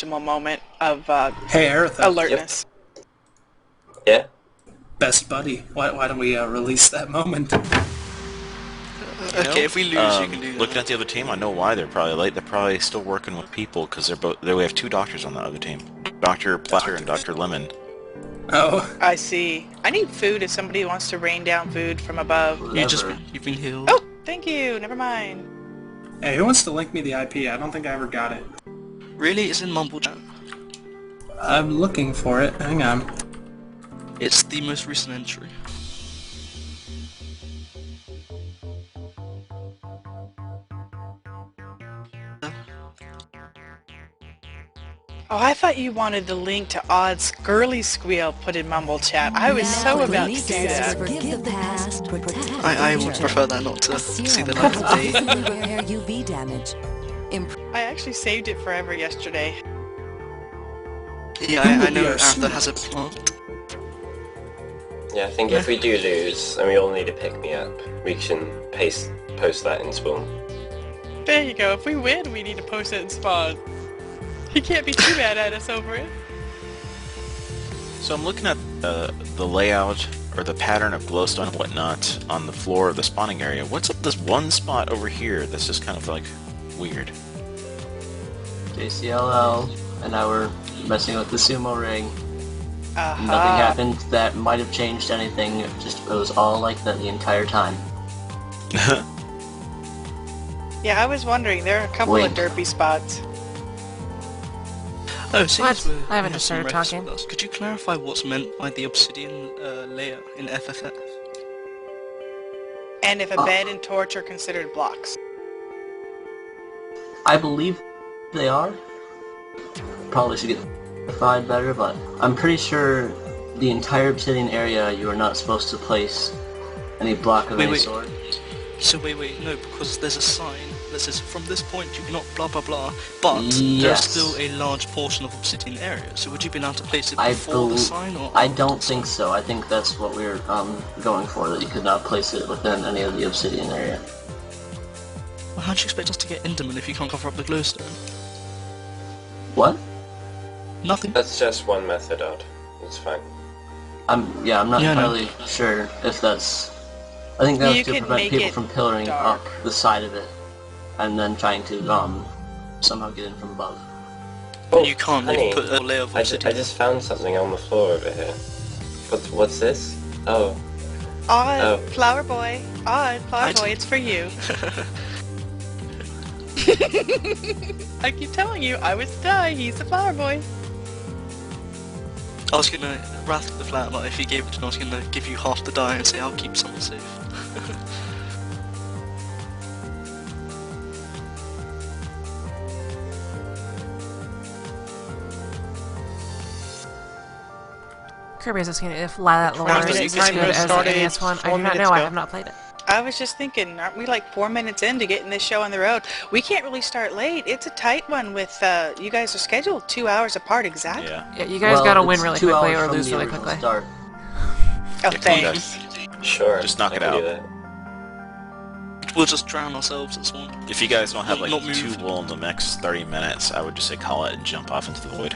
moment of Hey, Aerotha. alertness. Yeah? Best buddy. Why don't we release that moment? Okay, if we lose, you can do that. Looking at the other team, I know why they're probably late. They're probably still working with people because we have two doctors on the other team, Dr. Platter and Dr. Lemon. Oh. I see. I need food if somebody wants to rain down food from above. You've been healed. Oh, thank you. Never mind. Hey, who wants to link me the IP? I don't think I ever got it. Really? It's in Mumble Chat. I'm looking for it. Hang on. It's the most recent entry. Oh, I thought you wanted the link to Odd's girly squeal put in Mumble Chat. I was so about to do that. I would prefer that not to see the light of day. UV damage. I actually saved it forever yesterday. Yeah, I know Arthur has a plant. Yeah, I think if we do lose, and we all need to pick me up, we can post that in Spawn. There you go. If we win, we need to post it in Spawn. He can't be too mad at us over it. So I'm looking at the layout or the pattern of glowstone and whatnot on the floor of the spawning area. What's up with this one spot over here that's just kind of like weird? JCLL, and now we're messing with the sumo ring. Uh-huh. Nothing happened that might have changed anything, it was all like that the entire time. Yeah, I was wondering. There are a couple of derpy spots. Oh, since What? I haven't just started talking. Could you clarify what's meant by the obsidian layer in FFF? And if a bed and torch are considered blocks. I believe they are. Probably should get clarified better, but I'm pretty sure the entire obsidian area you are not supposed to place any block of any sort. So wait, no, because there's a sign that says from this point you cannot blah blah blah, but there's Yes. still a large portion of obsidian area. So would you be allowed to place it before the sign or I after don't the think sign? so. I think that's what we're going for, that you could not place it within any of the obsidian area. Well, how do you expect us to get Enderman if you can't cover up the glowstone? What? Nothing. That's just one method, Odd. It's fine. I'm not Yeah, no. entirely sure if that's... I think that You was to could prevent make people it from pillaring dark. up the side of it, and then trying to somehow get in from above. Oh, You can't honey, even put a layer of I obsidian. just found something on the floor over here. What's this? Oh. Odd, Oh. flower boy. Odd, flower boy, it's for you. I keep telling you, I was die. He's the flower boy. I was gonna wrath the flat, but if you gave it to me, I was gonna give you half the die and say I'll keep some safe. Kirby is asking if that lore Timer is as good as the started NES one. I 4 do not minutes know. I ago. have not played it. I was just thinking, aren't we like 4 minutes into getting this show on the road? We can't really start late. It's a tight one with, you guys are scheduled 2 hours apart exactly. Yeah. Yeah, you guys Well, gotta it's win really 2 quickly hours or from lose the really original quickly. Start. Oh, Come on, thanks. Sure. Just knock I it can out. do that. We'll just drown ourselves at spawn. If you guys don't have like Not two move. wool in the next 30 minutes, I would just say call it and jump off into the void.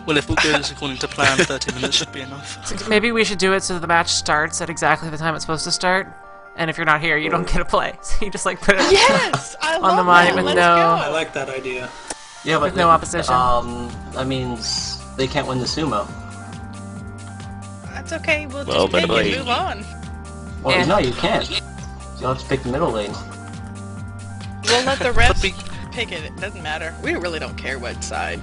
Well, if all goes according to plan, 30 minutes should be enough. So maybe we should do it so the match starts at exactly the time it's supposed to start. And if you're not here, you don't get to play. So you just like put it Yes! I love on the mind that. with Let's no... I go. like that idea. Yeah, but With no opposition. that means they can't win the sumo. That's okay. We'll Well, just pick but and like- move on. Well, Yeah. no, you can't. You'll have to pick the middle lane. We'll let the refs we- pick it. It doesn't matter. We really don't care what side.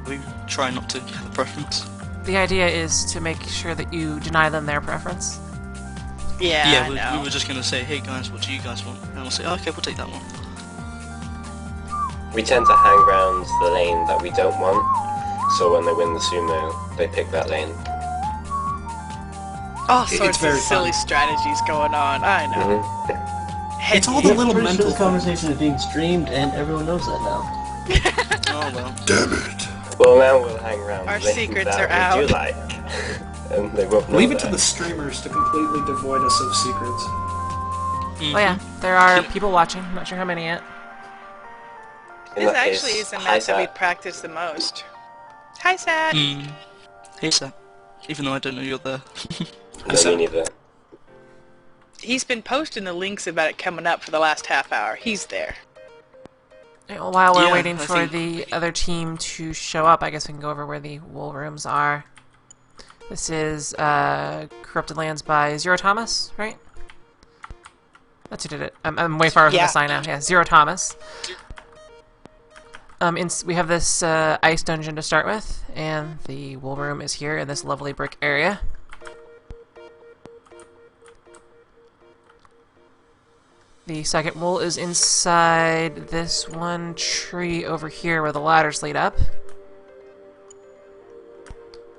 We try not to have a preference. The idea is to make sure that you deny them their preference. Yeah, Yeah, I we know. were just gonna say, hey guys, what do you guys want? And we'll say, okay, we'll take that one. We tend to hang around the lane that we don't want, so when they win the sumo, they pick that lane. All It's sorts very of silly fun. strategies going on. I know. Mm-hmm. It's all the little Pretty sure mental... this conversation is being streamed, and everyone knows that now. Oh well. Damn it. Well, now we'll hang around Our lanes secrets that are we do out. like, and they won't know Leave it to that. the streamers to completely devoid us of secrets. Oh yeah, there are people watching. I'm not sure how many yet. This actually is the map that we practice the most. Hi, Sat. Hey, Sat. Even though I don't know you're there. No, me neither. He's been posting the links about it coming up for the last half hour. He's there. While we're Yeah, waiting I for think- the other team to show up, I guess we can go over where the wool rooms are. This is Corrupted Lands by Zero Thomas, right? That's who did it. I'm way far from the sign now. Yeah, Zero Thomas. We have this ice dungeon to start with, and the wool room is here in this lovely brick area. The second wool is inside this one tree over here where the ladders lead up.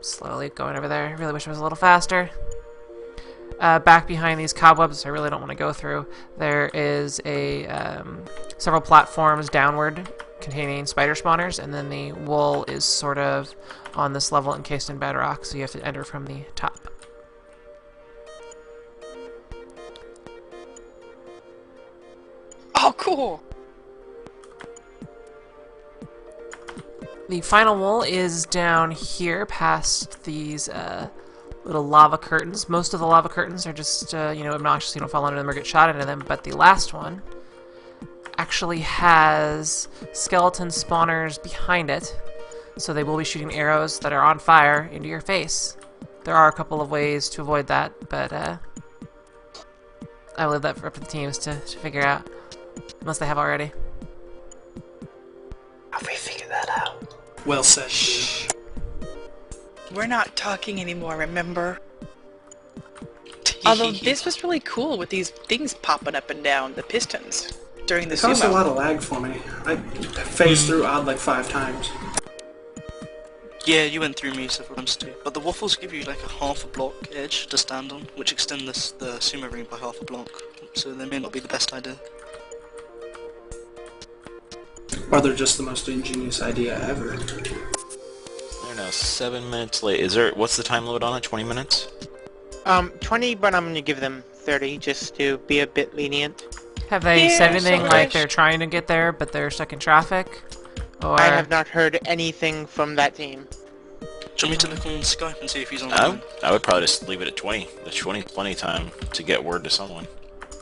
Slowly going over there. I really wish it was a little faster. Back behind these cobwebs, I really don't want to go through, there is a several platforms downward containing spider spawners, and then the wool is sort of on this level encased in bedrock, so you have to enter from the top. Oh, cool. The final wool is down here past these little lava curtains. Most of the lava curtains are just, obnoxious, you don't fall under them or get shot into them, but the last one actually has skeleton spawners behind it, so they will be shooting arrows that are on fire into your face. There are a couple of ways to avoid that, but I will leave that for up to the teams to figure out, unless they have already. Have we figured that out? Well said. Shh. We're not talking anymore, remember? Although this was really cool with these things popping up and down, the pistons, during the It caused a sumo. lot of lag for me. I phased through odd like 5 times. Yeah, you went through me several times too. But the waffles give you like a half a block edge to stand on, which extend the sumo ring by half a block. So they may not be the best idea. Or they're just the most ingenious idea ever. I don't know, 7 minutes late. What's the time limit on it? 20 minutes? 20, but I'm gonna give them 30 just to be a bit lenient. Have they Yeah, said anything like Silverfish. they're trying to get there, but they're stuck in traffic? Or... I have not heard anything from that team. Do you want me to look on Skype and see if he's online? I would probably just leave it at 20. There's 20 plenty of time to get word to someone.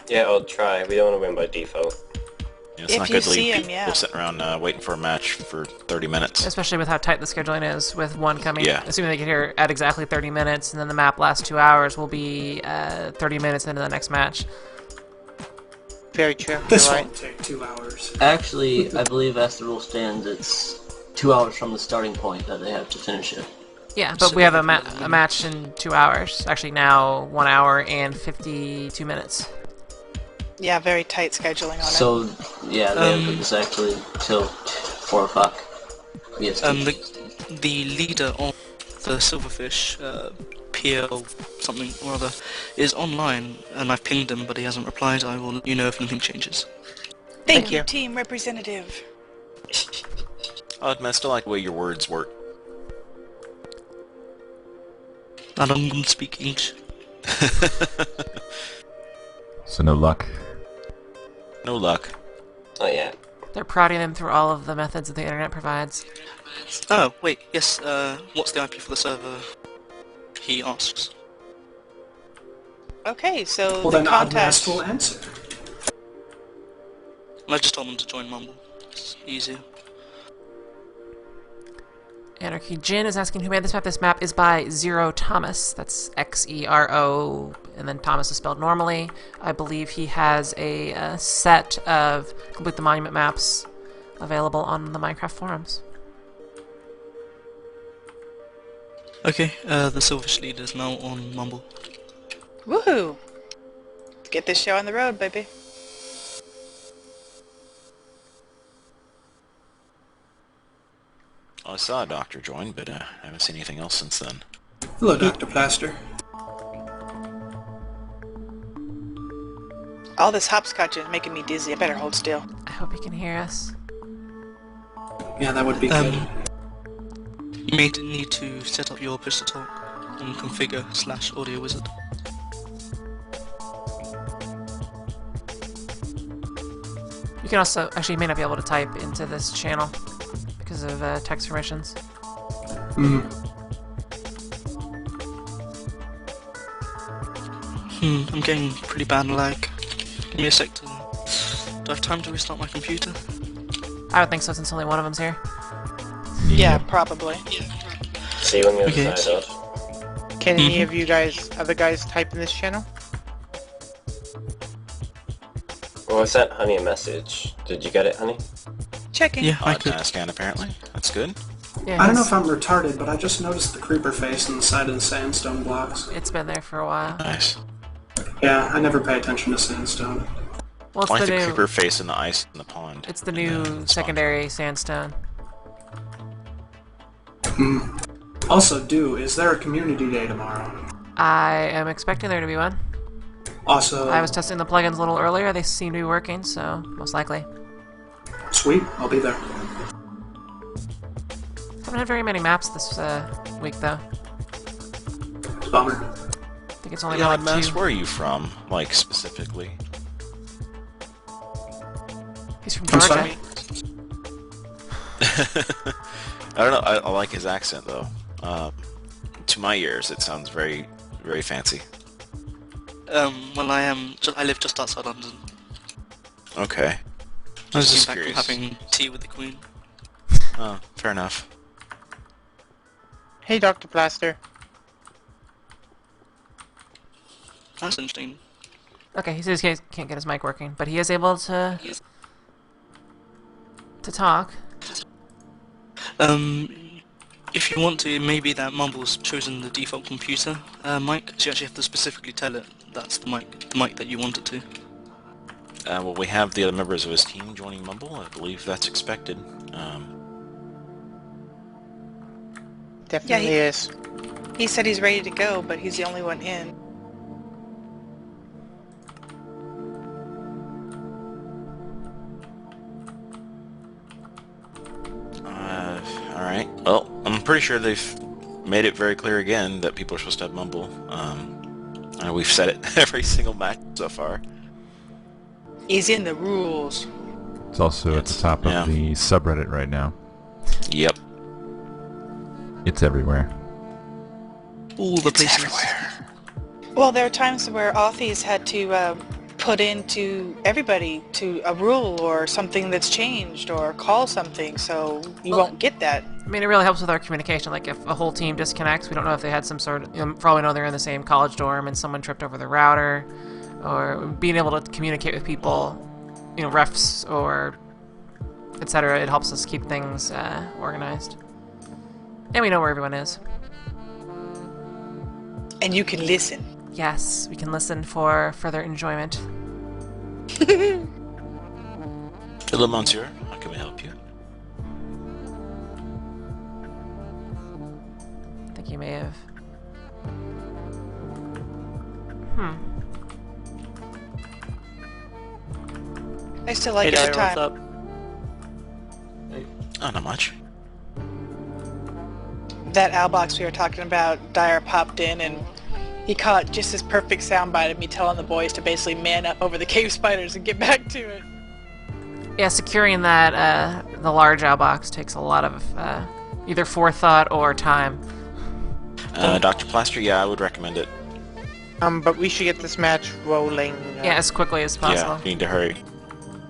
Yeah, I'll try. We don't want to win by default. It's If not you good to see leave him, people yeah. sitting around waiting for a match for 30 minutes. Especially with how tight the scheduling is, with one coming, Yeah. assuming they get here at exactly 30 minutes, and then the map lasts 2 hours, will be 30 minutes into the next match. Very true. This You're won't right. take 2 hours. Actually, I believe as the rule stands, it's 2 hours from the starting point that they have to finish it. Yeah, but we have a match in 2 hours. Actually, now 1 hour and 52 minutes. Yeah, very tight scheduling on it. So, yeah, they have exactly till 4 o'clock. Yes. The leader of the Silverfish, PL something or other, is online, and I've pinged him, but he hasn't replied. I will let you know if anything changes. Thank Thank you, you. team representative. I'll admit, I still like the way your words work. I don't speak English. So no luck. No luck. Oh yeah. They're prodding them through all of the methods that the internet provides. Oh, wait, yes, what's the IP for the server? He asks. Okay, so Well, the then contest. Oddmask will answer. I just told him to join Mumble. It's easier. Anarchy Jin is asking who made this map. This map is by Zero Thomas. That's Xero, and then Thomas is spelled normally. I believe he has a set of Complete the Monument maps available on the Minecraft forums. Okay, the Silverfish leader is now on Mumble. Woohoo! Let's get this show on the road, baby. Well, I saw a doctor join, but I haven't seen anything else since then. Hello, Dr. Plaster. All this hopscotch is making me dizzy. I better hold still. I hope he can hear us. Yeah, that would be good. You may need to set up your push to talk and configure /audio wizard. You can also... Actually, you may not be able to type into this channel because of text permissions. I'm getting pretty bad lag. Give me a sec to... Do I have time to restart my computer? I don't think so, since only one of them's here. Yeah, probably. See you on the other Okay. side, Odd. Can any of you guys, other guys, type in this channel? Well, I sent Honey a message. Did you get it, Honey? Checking. Yeah, I Odd could. scan apparently. That's good. Yeah, I don't know if I'm retarded, but I just noticed the creeper face on the side of the sandstone blocks. it's been there for a while. Nice. Yeah, I never pay attention to sandstone. Well, it's I like the the new... creeper face in the ice in the pond. It's the in new spawn. secondary sandstone. Also, is there a community day tomorrow? I am expecting there to be one. Also, I was testing the plugins a little earlier. They seem to be working, so most likely. sweet, I'll be there. Haven't had very many maps this week, though. Bummer. I think it's only Yeah, been like Mass, 2. where are you from? Like, specifically? He's from I'm Georgia. sorry? I don't know, I like his accent, though. To my ears, it sounds very, very fancy. Well, I live just outside London. Okay. I was Just just back from curious. having tea with the Queen. Oh, fair enough. Hey, Dr. Plaster. That's interesting. Okay, he says he can't get his mic working, but he is able to talk. If you want to, it may be that Mumble's chosen the default computer mic, so you actually have to specifically tell it that's the mic that you want it to. Well, we have the other members of his team joining Mumble. I believe that's expected. Definitely is. He said he's ready to go, but he's the only one in. Alright. Well, I'm pretty sure they've made it very clear again that people are supposed to have Mumble. We've said it every single match so far. He's in the rules. It's also at the top Yeah. of the subreddit right now. Yep. It's everywhere. All the places. Well, there are times where authors had to put into everybody to a rule or something that's changed or call something, so you won't get that. I mean, it really helps with our communication. Like, if a whole team disconnects, we don't know if they had some sort of... for all we know, they're in the same college dorm and someone tripped over the router, or being able to communicate with people, refs or etc. It helps us keep things organized. And we know where everyone is. And you can listen. Yes, we can listen for further enjoyment. Hello, Monsieur. How can we help you? I think you may have... I still like Hey, it Dyer, time. what's up? Oh, not much. That Albox we were talking about, Dyer popped in and he caught just this perfect soundbite of me telling the boys to basically man up over the cave spiders and get back to it. Yeah, securing that, the large outbox takes a lot of, either forethought or time. Dr. Plaster, yeah, I would recommend it. But we should get this match rolling. Yeah, as quickly as possible. Yeah, you need to hurry.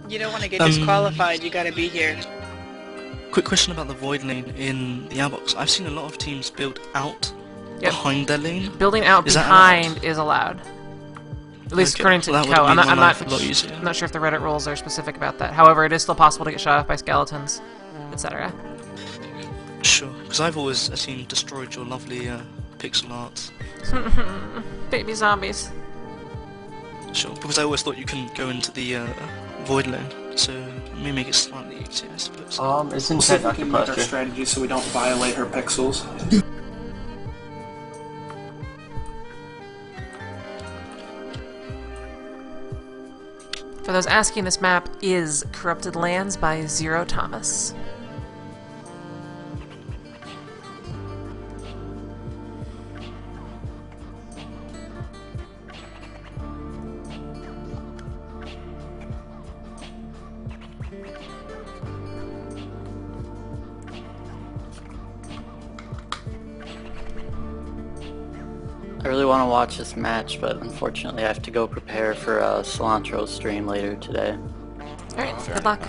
You don't want to get disqualified, you gotta be here. Quick question about the void lane in the outbox. I've seen a lot of teams build out Yep. behind their lane. Building out Is that behind is allowed. At least Okay, according to well, the that code. would've made I'm my not, life a lot easier. I'm not sure if the Reddit rules are specific about that. However, it is still possible to get shot off by skeletons, etc. Sure, because I've always seen destroyed your lovely pixel art. Baby zombies. Sure, because I always thought you couldn't go into the void lane, so it may make it slightly easier, I suppose. It's We'll see inside if we Dr. can make our Plaster. strategy so we don't violate her pixels. For those asking, this map is Corrupted Lands by Zero Thomas. I really want to watch this match, but unfortunately I have to go prepare for a cilantro stream later today. Alright, good luck.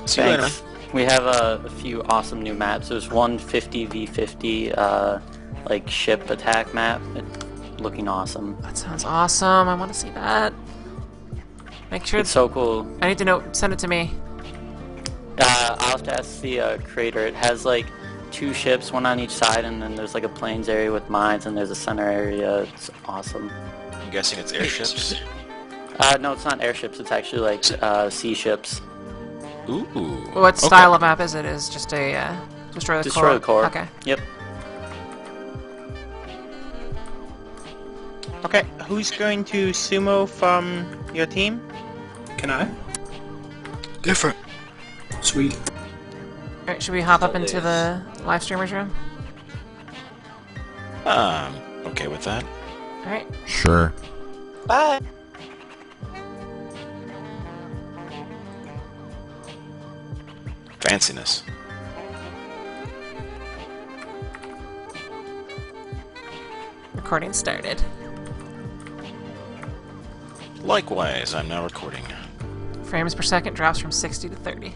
See you later, man. Thanks. We have a few awesome new maps. There's one 50v50 like ship attack map. It's looking awesome. That sounds awesome. I want to see that. Make sure It's so cool. I need to know. Send it to me. I'll have to ask the creator. It has like 2 ships, one on each side, and then there's like a plains area with mines, and there's a center area. It's awesome. I'm guessing it's airships. No, it's not airships. It's actually like sea ships. Ooh. What style of map is it? Is just a destroy the core? Destroy the core. Okay. Yep. Okay, who's going to sumo from your team? Can I? Different. Sweet. Alright, should we hop up into the live streamer's room? Okay with that. Alright. Sure. Bye. Fanciness. Recording started. Likewise, I'm now recording. Frames per second drops from 60 to 30.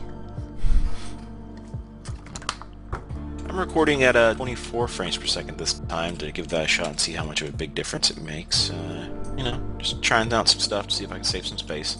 I'm recording at 24 frames per second this time to give that a shot and see how much of a big difference it makes. You know, just trying out some stuff to see if I can save some space.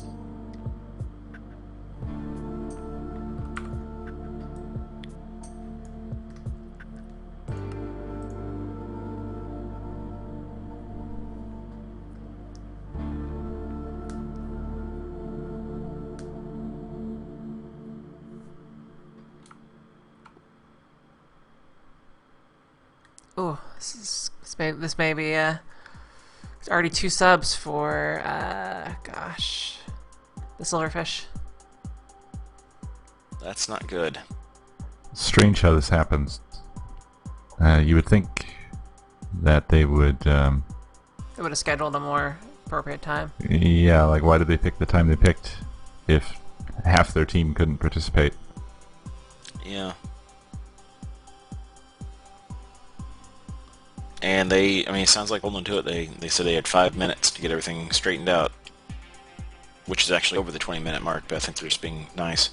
Ooh, this may be it's already 2 subs for gosh, the Silverfish. That's not good. Strange how this happens. You would think that they would, They would have scheduled a more appropriate time. yeah, like why did they pick the time they picked if half their team couldn't participate? Yeah. And I mean, it sounds like holding to it. They said they had 5 minutes to get everything straightened out, which is actually over the 20-minute mark, but I think they're just being nice.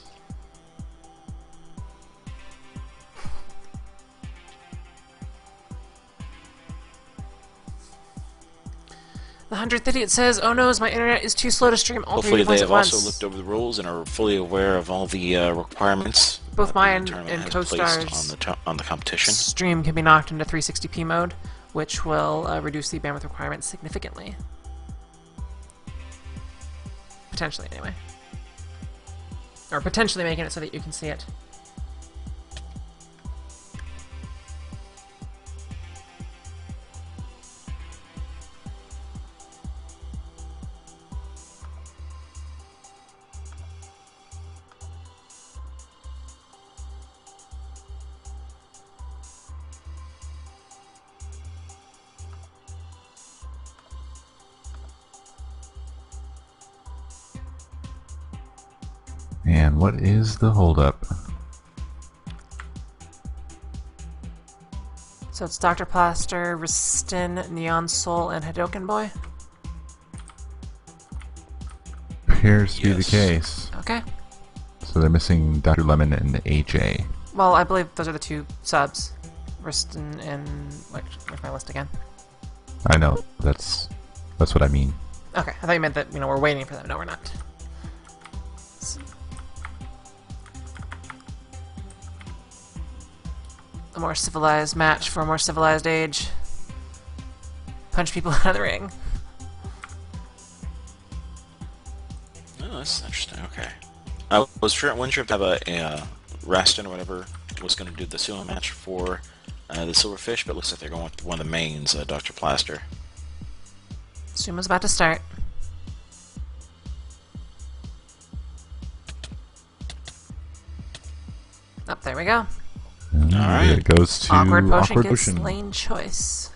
The 100th idiot says, "Oh no, my internet is too slow to stream all 3 Hopefully they points have at once." also looked over the rules and are fully aware of all the requirements. Both that mine the tournament and has placed Co-Star's on the competition. stream can be knocked into 360p mode, which will reduce the bandwidth requirements significantly. Potentially, anyway. Or potentially making it so that you can see it. And what is the holdup? So it's Dr. Plaster, Ristin, Neon Soul, and Hadoken Boy? Appears to be the Yes. case. Okay. So they're missing Dr. Lemon and AJ. Well, I believe those are the 2 subs. Ristin and... Where's my list again? I know, that's what I mean. Okay, I thought you meant that, we're waiting for them. No, we're not. A more civilized match for a more civilized age. Punch people out of the ring. Oh, that's interesting. Okay. I wasn't sure if to have a Rastin or whatever was going to do the sumo match for the Silverfish, but it looks like they're going with one of the mains, Dr. Plaster. Sumo's about to start. Up there we go. Alright. It goes to Awkward Potion gets Potion. lane choice.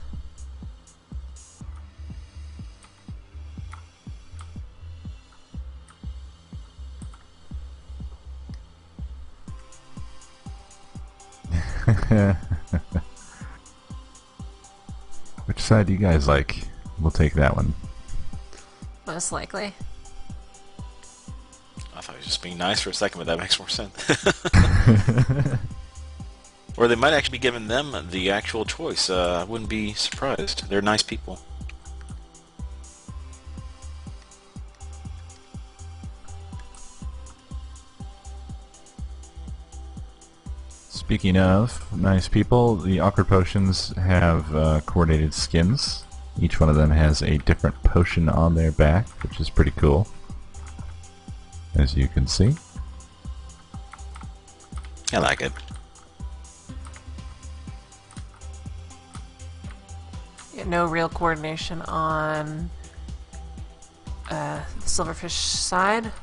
Which side do you guys like? We'll take that one. Most likely. I thought he was just being nice for a second, but that makes more sense. Or they might actually be giving them the actual choice. I wouldn't be surprised. They're nice people. Speaking of nice people, the Awkward Potions have coordinated skins. Each one of them has a different potion on their back, which is pretty cool, as you can see. I like it. Yeah, no real coordination on the Silverfish side. At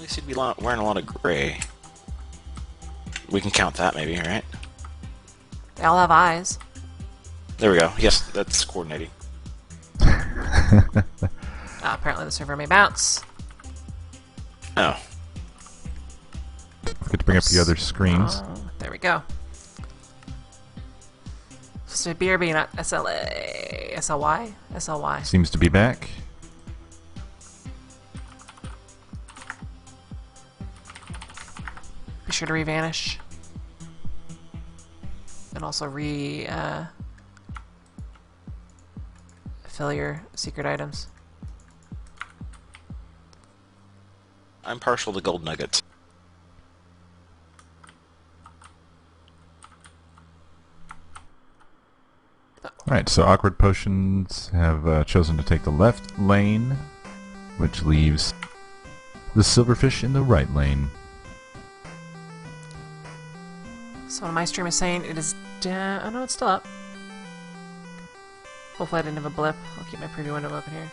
least he'd be wearing a lot of gray. We can count that maybe, right? They all have eyes. There we go. Yes, that's coordinating. Apparently the server may bounce. Oh. Forget to bring up the other screens. Oh, there we go. So BRB, not SLA. SLY? SLY. Seems to be back. Be sure to re-vanish. And also fill your secret items. I'm partial to gold nuggets. Alright, so Awkward Potions have chosen to take the left lane, which leaves the Silverfish in the right lane. So my stream is saying it is down. Oh no, it's still up. Hopefully I didn't have a blip. I'll keep my preview window open here.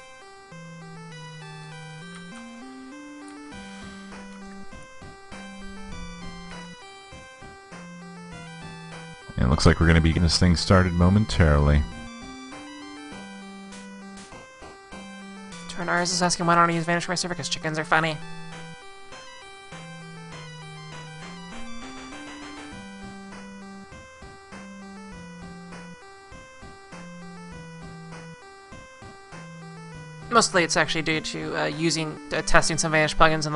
And it looks like we're going to be getting this thing started momentarily. Turn R's is asking why don't I use Vanish for my server because chickens are funny. Mostly it's actually due to testing some Vanish plugins in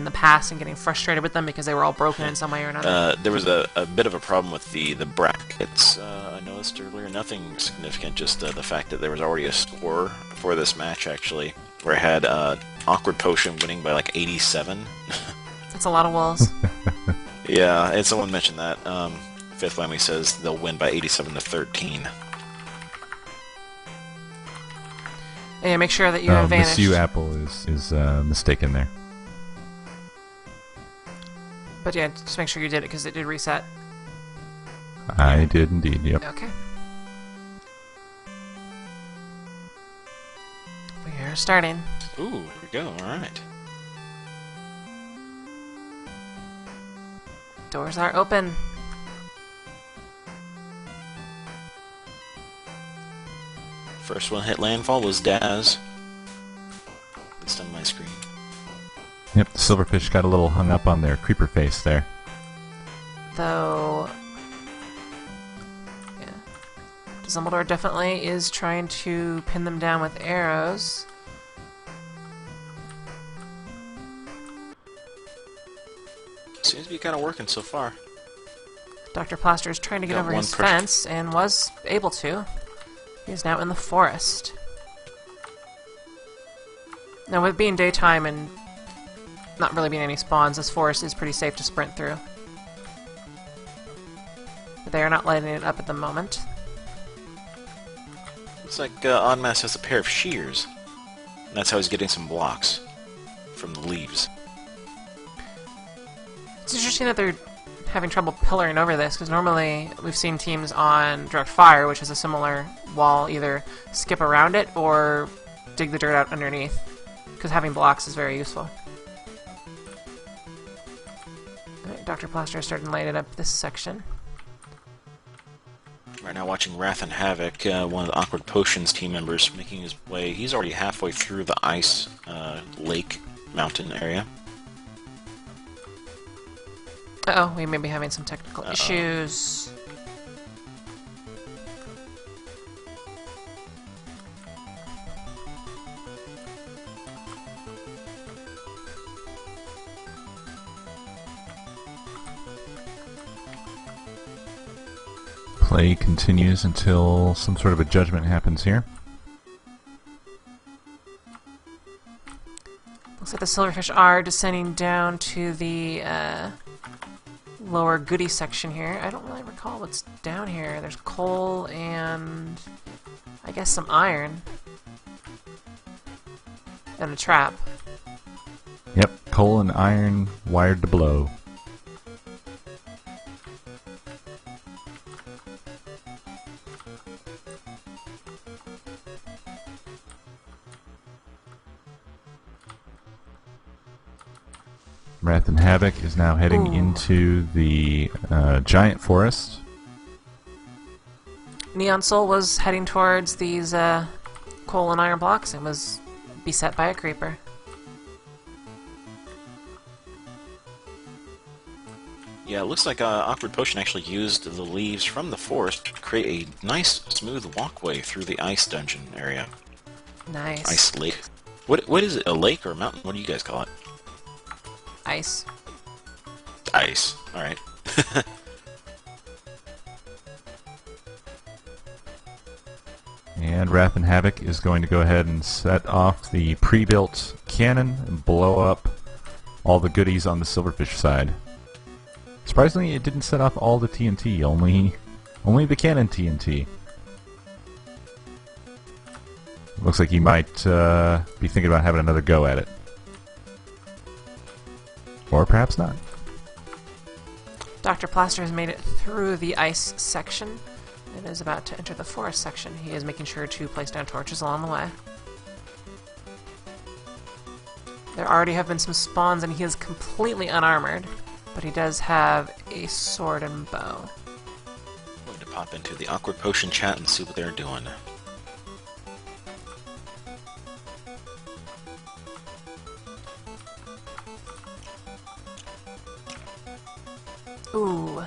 the past and getting frustrated with them because they were all broken in some way or another. There was a bit of a problem with the brackets I noticed earlier. Nothing significant, just the fact that there was already a score for this match, actually, where I had Awkward Potion winning by like 87. That's a lot of walls. Yeah, and someone mentioned that. Fifth Whammy says they'll win by 87 to 13. Yeah, make sure that you have Vanish. Miss You Apple is mistaken there. But yeah, just make sure you did it because it did reset. I did indeed, yep. Okay. We are starting. Ooh, here we go, alright. Doors are open. First one hit landfall was Daz. It's on my screen. Yep, the Silverfish got a little hung up on their creeper face there. Though, yeah, Dumbledore definitely is trying to pin them down with arrows. Seems to be kind of working so far. Dr. Plaster is trying to get Got over one his fence and was able to. He is now in the forest. Now, with being daytime and not really being any spawns, this forest is pretty safe to sprint through. But they are not lighting it up at the moment. Looks like Oddmass has a pair of shears. And that's how he's getting some blocks from the leaves. It's interesting that they're having trouble pillaring over this, because normally we've seen teams on direct fire, which is a similar wall, either skip around it or dig the dirt out underneath, because having blocks is very useful. Alright, Dr. Plaster is starting to light it up this section. Right now watching Wrath and Havoc, one of the Awkward Potions team members, making his way. He's already halfway through the ice lake mountain area. Uh-oh, we may be having some technical issues. Play continues until some sort of a judgment happens here. Looks like the Silverfish are descending down to the lower goodie section here. I don't really recall what's down here. There's coal and I guess some iron. And a trap. Yep, coal and iron wired to blow. Wrath and Havoc is now heading into the giant forest. Neon Soul was heading towards these coal and iron blocks and was beset by a creeper. Yeah, it looks like Awkward Potion actually used the leaves from the forest to create a nice, smooth walkway through the ice dungeon area. Nice. Ice lake. What is it? A lake or a mountain? What do you guys call it? Ice. Ice. Alright. And Wrath and Havoc is going to go ahead and set off the pre-built cannon and blow up all the goodies on the Silverfish side. Surprisingly, it didn't set off all the TNT, only the cannon TNT. Looks like he might be thinking about having another go at it. Or perhaps not. Dr. Plaster has made it through the ice section and is about to enter the forest section. He is making sure to place down torches along the way. There already have been some spawns and he is completely unarmored, but he does have a sword and bow. I'm going to pop into the Awkward Potion chat and see what they're doing. Ooh.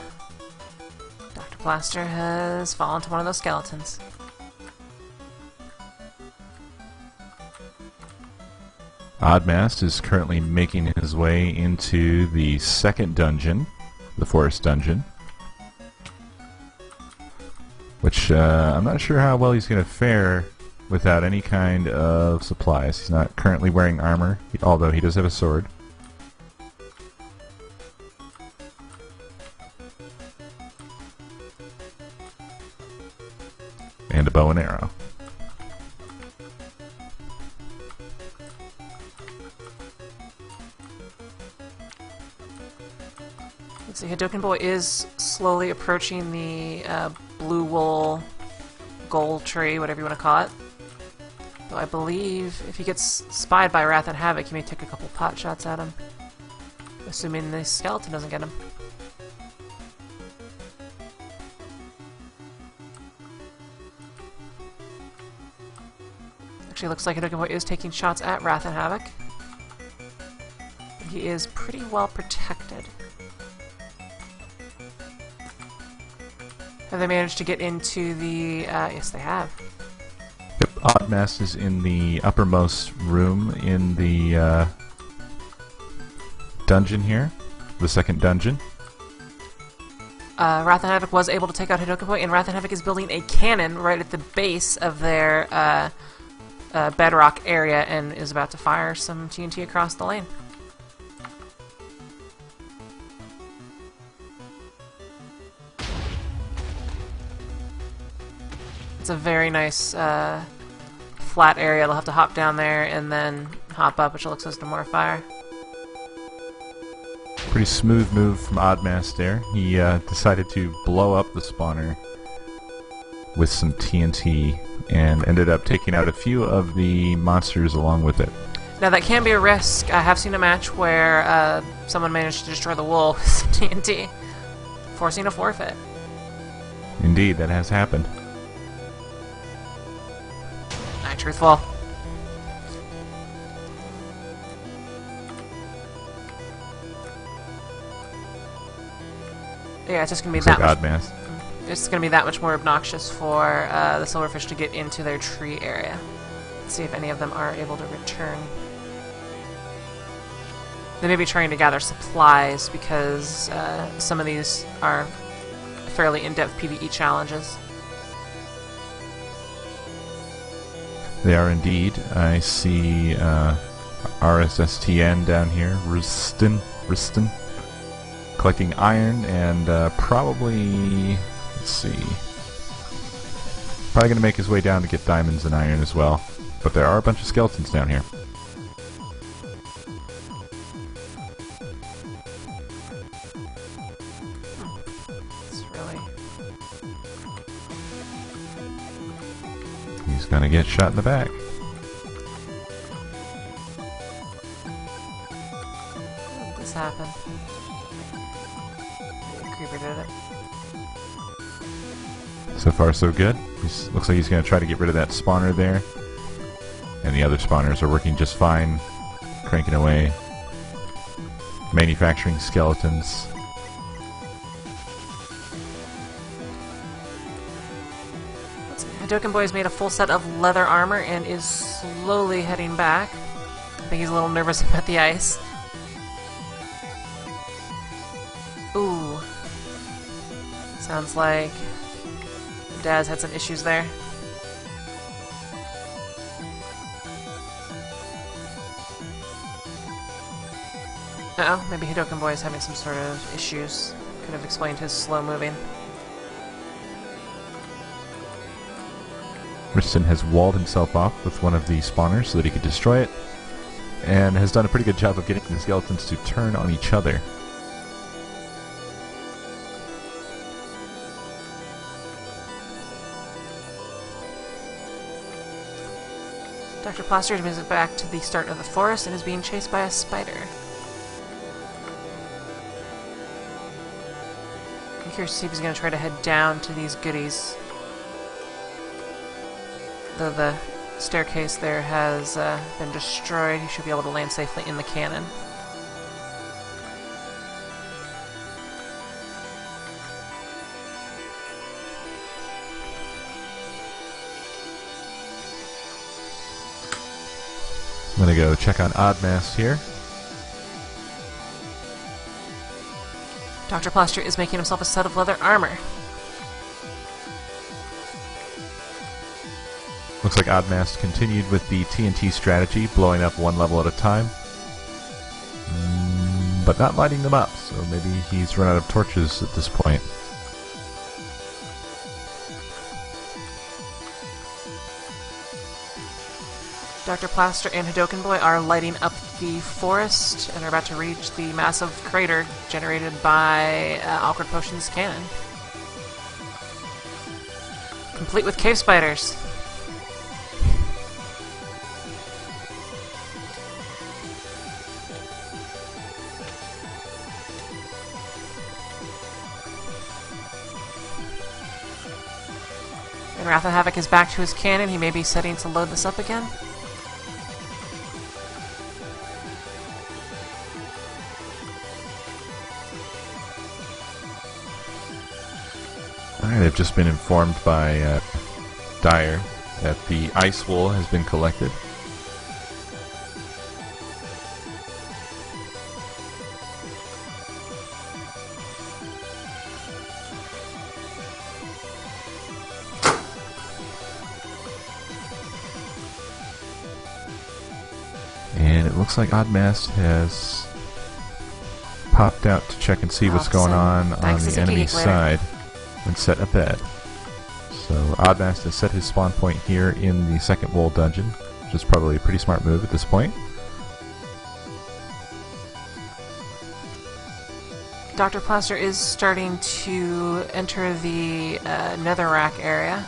Dr. Plaster has fallen to one of those skeletons. Oddmast is currently making his way into the second dungeon, the forest dungeon. Which, I'm not sure how well he's going to fare without any kind of supplies. He's not currently wearing armor, although he does have a sword. And a bow and arrow. Let's see, Hadoken Boy is slowly approaching the blue wool gold tree, whatever you want to call it. Though I believe if he gets spied by Wrath and Havoc, he may take a couple pot shots at him. Assuming the skeleton doesn't get him. Actually, looks like Hadoken Boy is taking shots at Wrath and Havoc. He is pretty well protected. Have they managed to get into the... yes, they have. Yep, Oddmast is in the uppermost room in the dungeon here. The second dungeon. Wrath and Havoc was able to take out Hadoken Boy, and Wrath and Havoc is building a cannon right at the base of their bedrock area and is about to fire some TNT across the lane. It's a very nice flat area. They'll have to hop down there and then hop up, which will expose to more fire. Pretty smooth move from Oddmast there. He decided to blow up the spawner with some TNT and ended up taking out a few of the monsters along with it. Now that can be a risk. I have seen a match where someone managed to destroy the wool with some TNT, forcing a forfeit. Indeed, that has happened. Not truthful. Yeah, it's just gonna be Looks that like much. Oddmast. It's going to be that much more obnoxious for the Silverfish to get into their tree area. Let's see if any of them are able to return. They may be trying to gather supplies because some of these are fairly in-depth PvE challenges. They are indeed. I see RSSTN down here, Riston, collecting iron and probably, let's see, probably going to make his way down to get diamonds and iron as well. But there are a bunch of skeletons down here. It's really... He's going to get shot in the back. How did this happen? The creeper did it. So far so good. Looks like he's going to try to get rid of that spawner there. And the other spawners are working just fine. Cranking away. Manufacturing skeletons. Hadoken Boy's made a full set of leather armor and is slowly heading back. I think he's a little nervous about the ice. Ooh. Sounds like Daz had some issues there. Uh-oh, maybe Hadoken Boy is having some sort of issues. Could have explained his slow moving. Richardson has walled himself off with one of the spawners so that he could destroy it, and has done a pretty good job of getting the skeletons to turn on each other. Dr. Plaster moves it back to the start of the forest and is being chased by a spider. I'm curious to see if he's going to try to head down to these goodies. Though the staircase there has been destroyed, he should be able to land safely in the cannon. I'm going to go check on Oddmast here. Dr. Plaster is making himself a set of leather armor. Looks like Oddmast continued with the TNT strategy, blowing up one level at a time. But not lighting them up, so maybe he's run out of torches at this point. Dr. Plaster and Hadoken Boy are lighting up the forest and are about to reach the massive crater generated by Awkward Potion's cannon. Complete with cave spiders. And Wrath of Havoc is back to his cannon. He may be setting to load this up again. Alright, I've just been informed by Dyer that the ice wool has been collected. And it looks like Oddmast has popped out to check and see what's going on the enemy side and set a bed. So Oddmast has set his spawn point here in the second wool dungeon, which is probably a pretty smart move at this point. Dr. Plaster is starting to enter the netherrack area.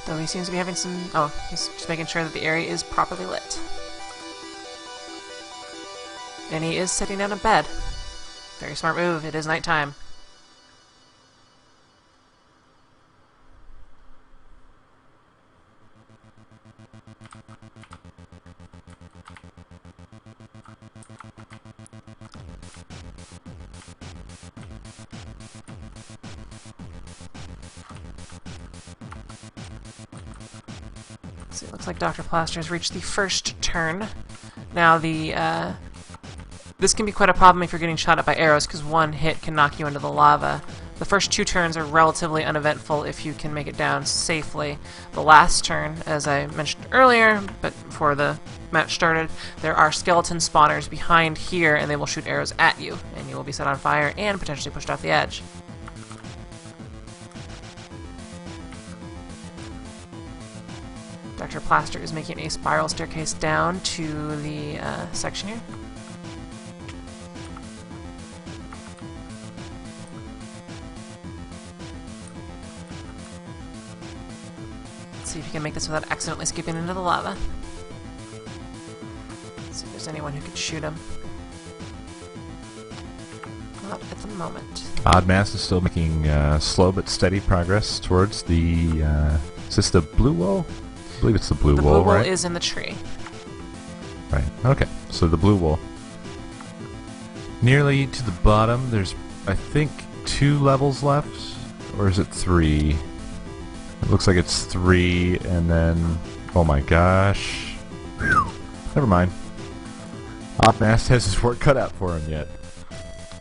Though he seems to be having some... oh, he's just making sure that the area is properly lit. And he is sitting on a bed. Very smart move. It is nighttime. So it looks like Dr. Plaster has reached the first turn. Now the This can be quite a problem if you're getting shot at by arrows, because one hit can knock you into the lava. The first 2 turns are relatively uneventful if you can make it down safely. The last turn, as I mentioned earlier, but before the match started, there are skeleton spawners behind here, and they will shoot arrows at you, and you will be set on fire and potentially pushed off the edge. Dr. Plaster is making a spiral staircase down to the section here. See if you can make this without accidentally skipping into the lava. See if there's anyone who could shoot him. Not at the moment. Oddmass is still making slow but steady progress towards the... is this the blue wall? I believe it's the blue wall, right? The blue wall is in the tree. Right, okay. So the blue wall. Nearly to the bottom, there's, I think, 2 levels left? Or is it 3? It looks like it's 3, and then... Oh my gosh. Whew. Never mind. Oddmass has his work cut out for him yet.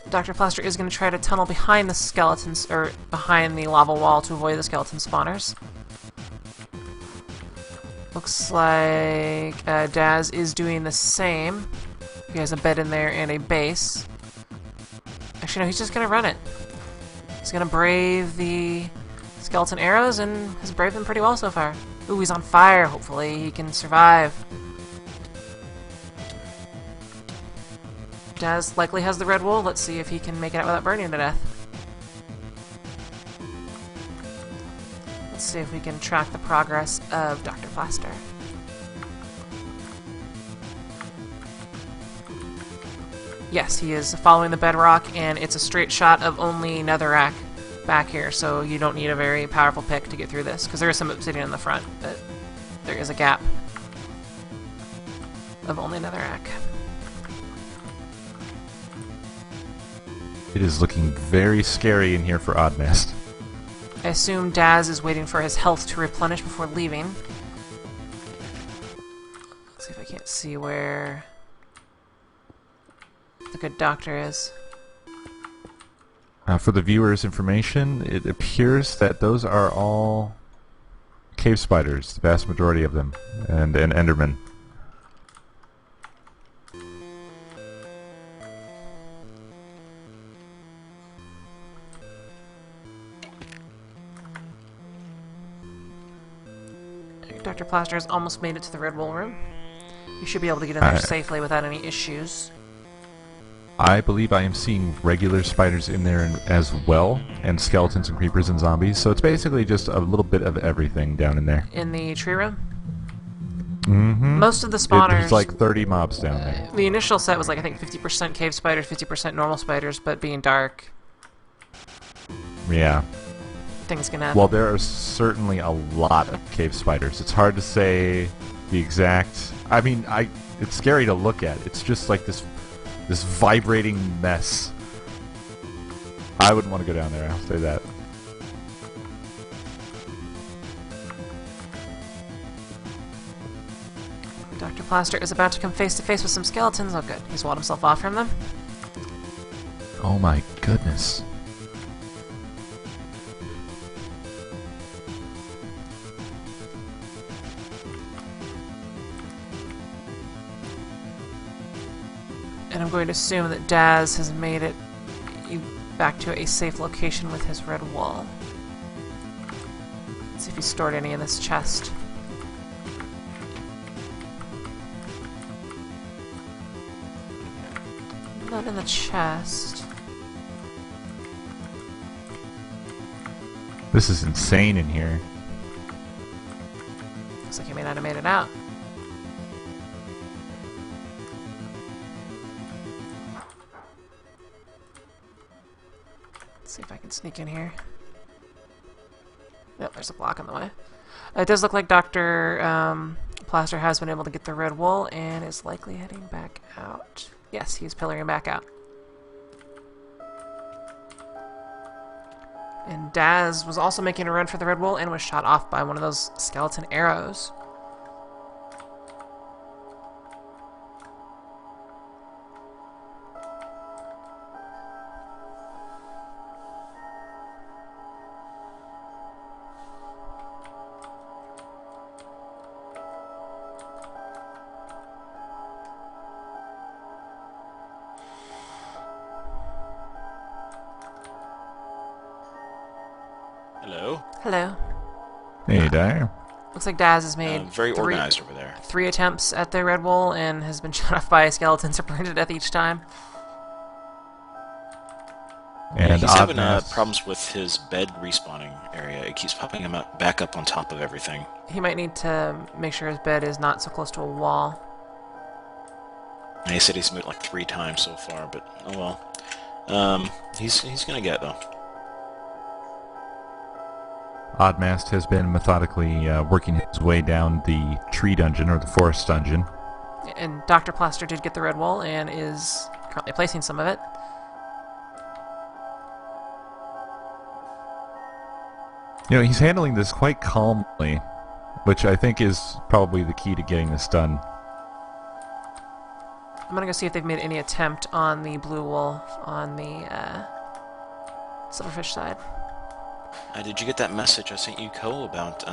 Dr. Plaster is going to try to tunnel behind the skeletons, or behind the lava wall to avoid the skeleton spawners. Looks like Daz is doing the same. He has a bed in there and a base. Actually, no, he's just going to run it. He's going to brave the skeleton arrows, and has braved them pretty well so far. Ooh, he's on fire. Hopefully he can survive. Daz likely has the red wool. Let's see if he can make it out without burning to death. Let's see if we can track the progress of Dr. Plaster. Yes, he is following the bedrock, and it's a straight shot of only netherrack back here, so you don't need a very powerful pick to get through this, because there is some obsidian in the front, but there is a gap of only netherrack. It is looking very scary in here for Oddmass. I assume Daz is waiting for his health to replenish before leaving. Let's see if I can't see where the good doctor is. For the viewers' information, it appears that those are all cave spiders, the vast majority of them, and Enderman. Dr. Plaster has almost made it to the red wool room. You should be able to get in there safely without any issues. I believe I am seeing regular spiders in there as well, and skeletons and creepers and zombies, so it's basically just a little bit of everything down in there. In the tree room? Mm-hmm. Most of the spawners... There's like 30 mobs down there. The initial set was like, I think, 50% cave spiders, 50% normal spiders, but being dark... Yeah. Things can happen. Well, there are certainly a lot of cave spiders. It's hard to say the exact... I mean, it's scary to look at. It's just like this vibrating mess. I wouldn't want to go down there, I'll say that. Dr. Plaster is about to come face to face with some skeletons. Oh good, he's walled himself off from them. Oh my goodness. And I'm going to assume that Daz has made it back to a safe location with his red wool. Let's see if he stored any in this chest. Not in the chest. This is insane in here. Looks like he may not have made it out. See if I can sneak in here. Yep, there's a block in the way. It does look like Dr. Plaster has been able to get the red wool and is likely heading back out. Yes, he's pillaring back out. And Daz was also making a run for the red wool and was shot off by one of those skeleton arrows. Hello. Hello. Hey, Dyer. Looks like Daz has made Very organized over there. 3 attempts at the red wool and has been shot off by skeletons or burned to death each time. And Yeah, he's having Oddmass. problems with his bed respawning area. It keeps popping him up, back up on top of everything. He might need to make sure his bed is not so close to a wall. And he said he's moved like 3 times so far, but oh well. He's gonna get it, though. Oddmast has been methodically working his way down the tree dungeon, or the forest dungeon. And Dr. Plaster did get the red wool and is currently placing some of it. You know, he's handling this quite calmly, which I think is probably the key to getting this done. I'm gonna go see if they've made any attempt on the blue wool on the Silverfish side. Did you get that message I sent you, Cole, about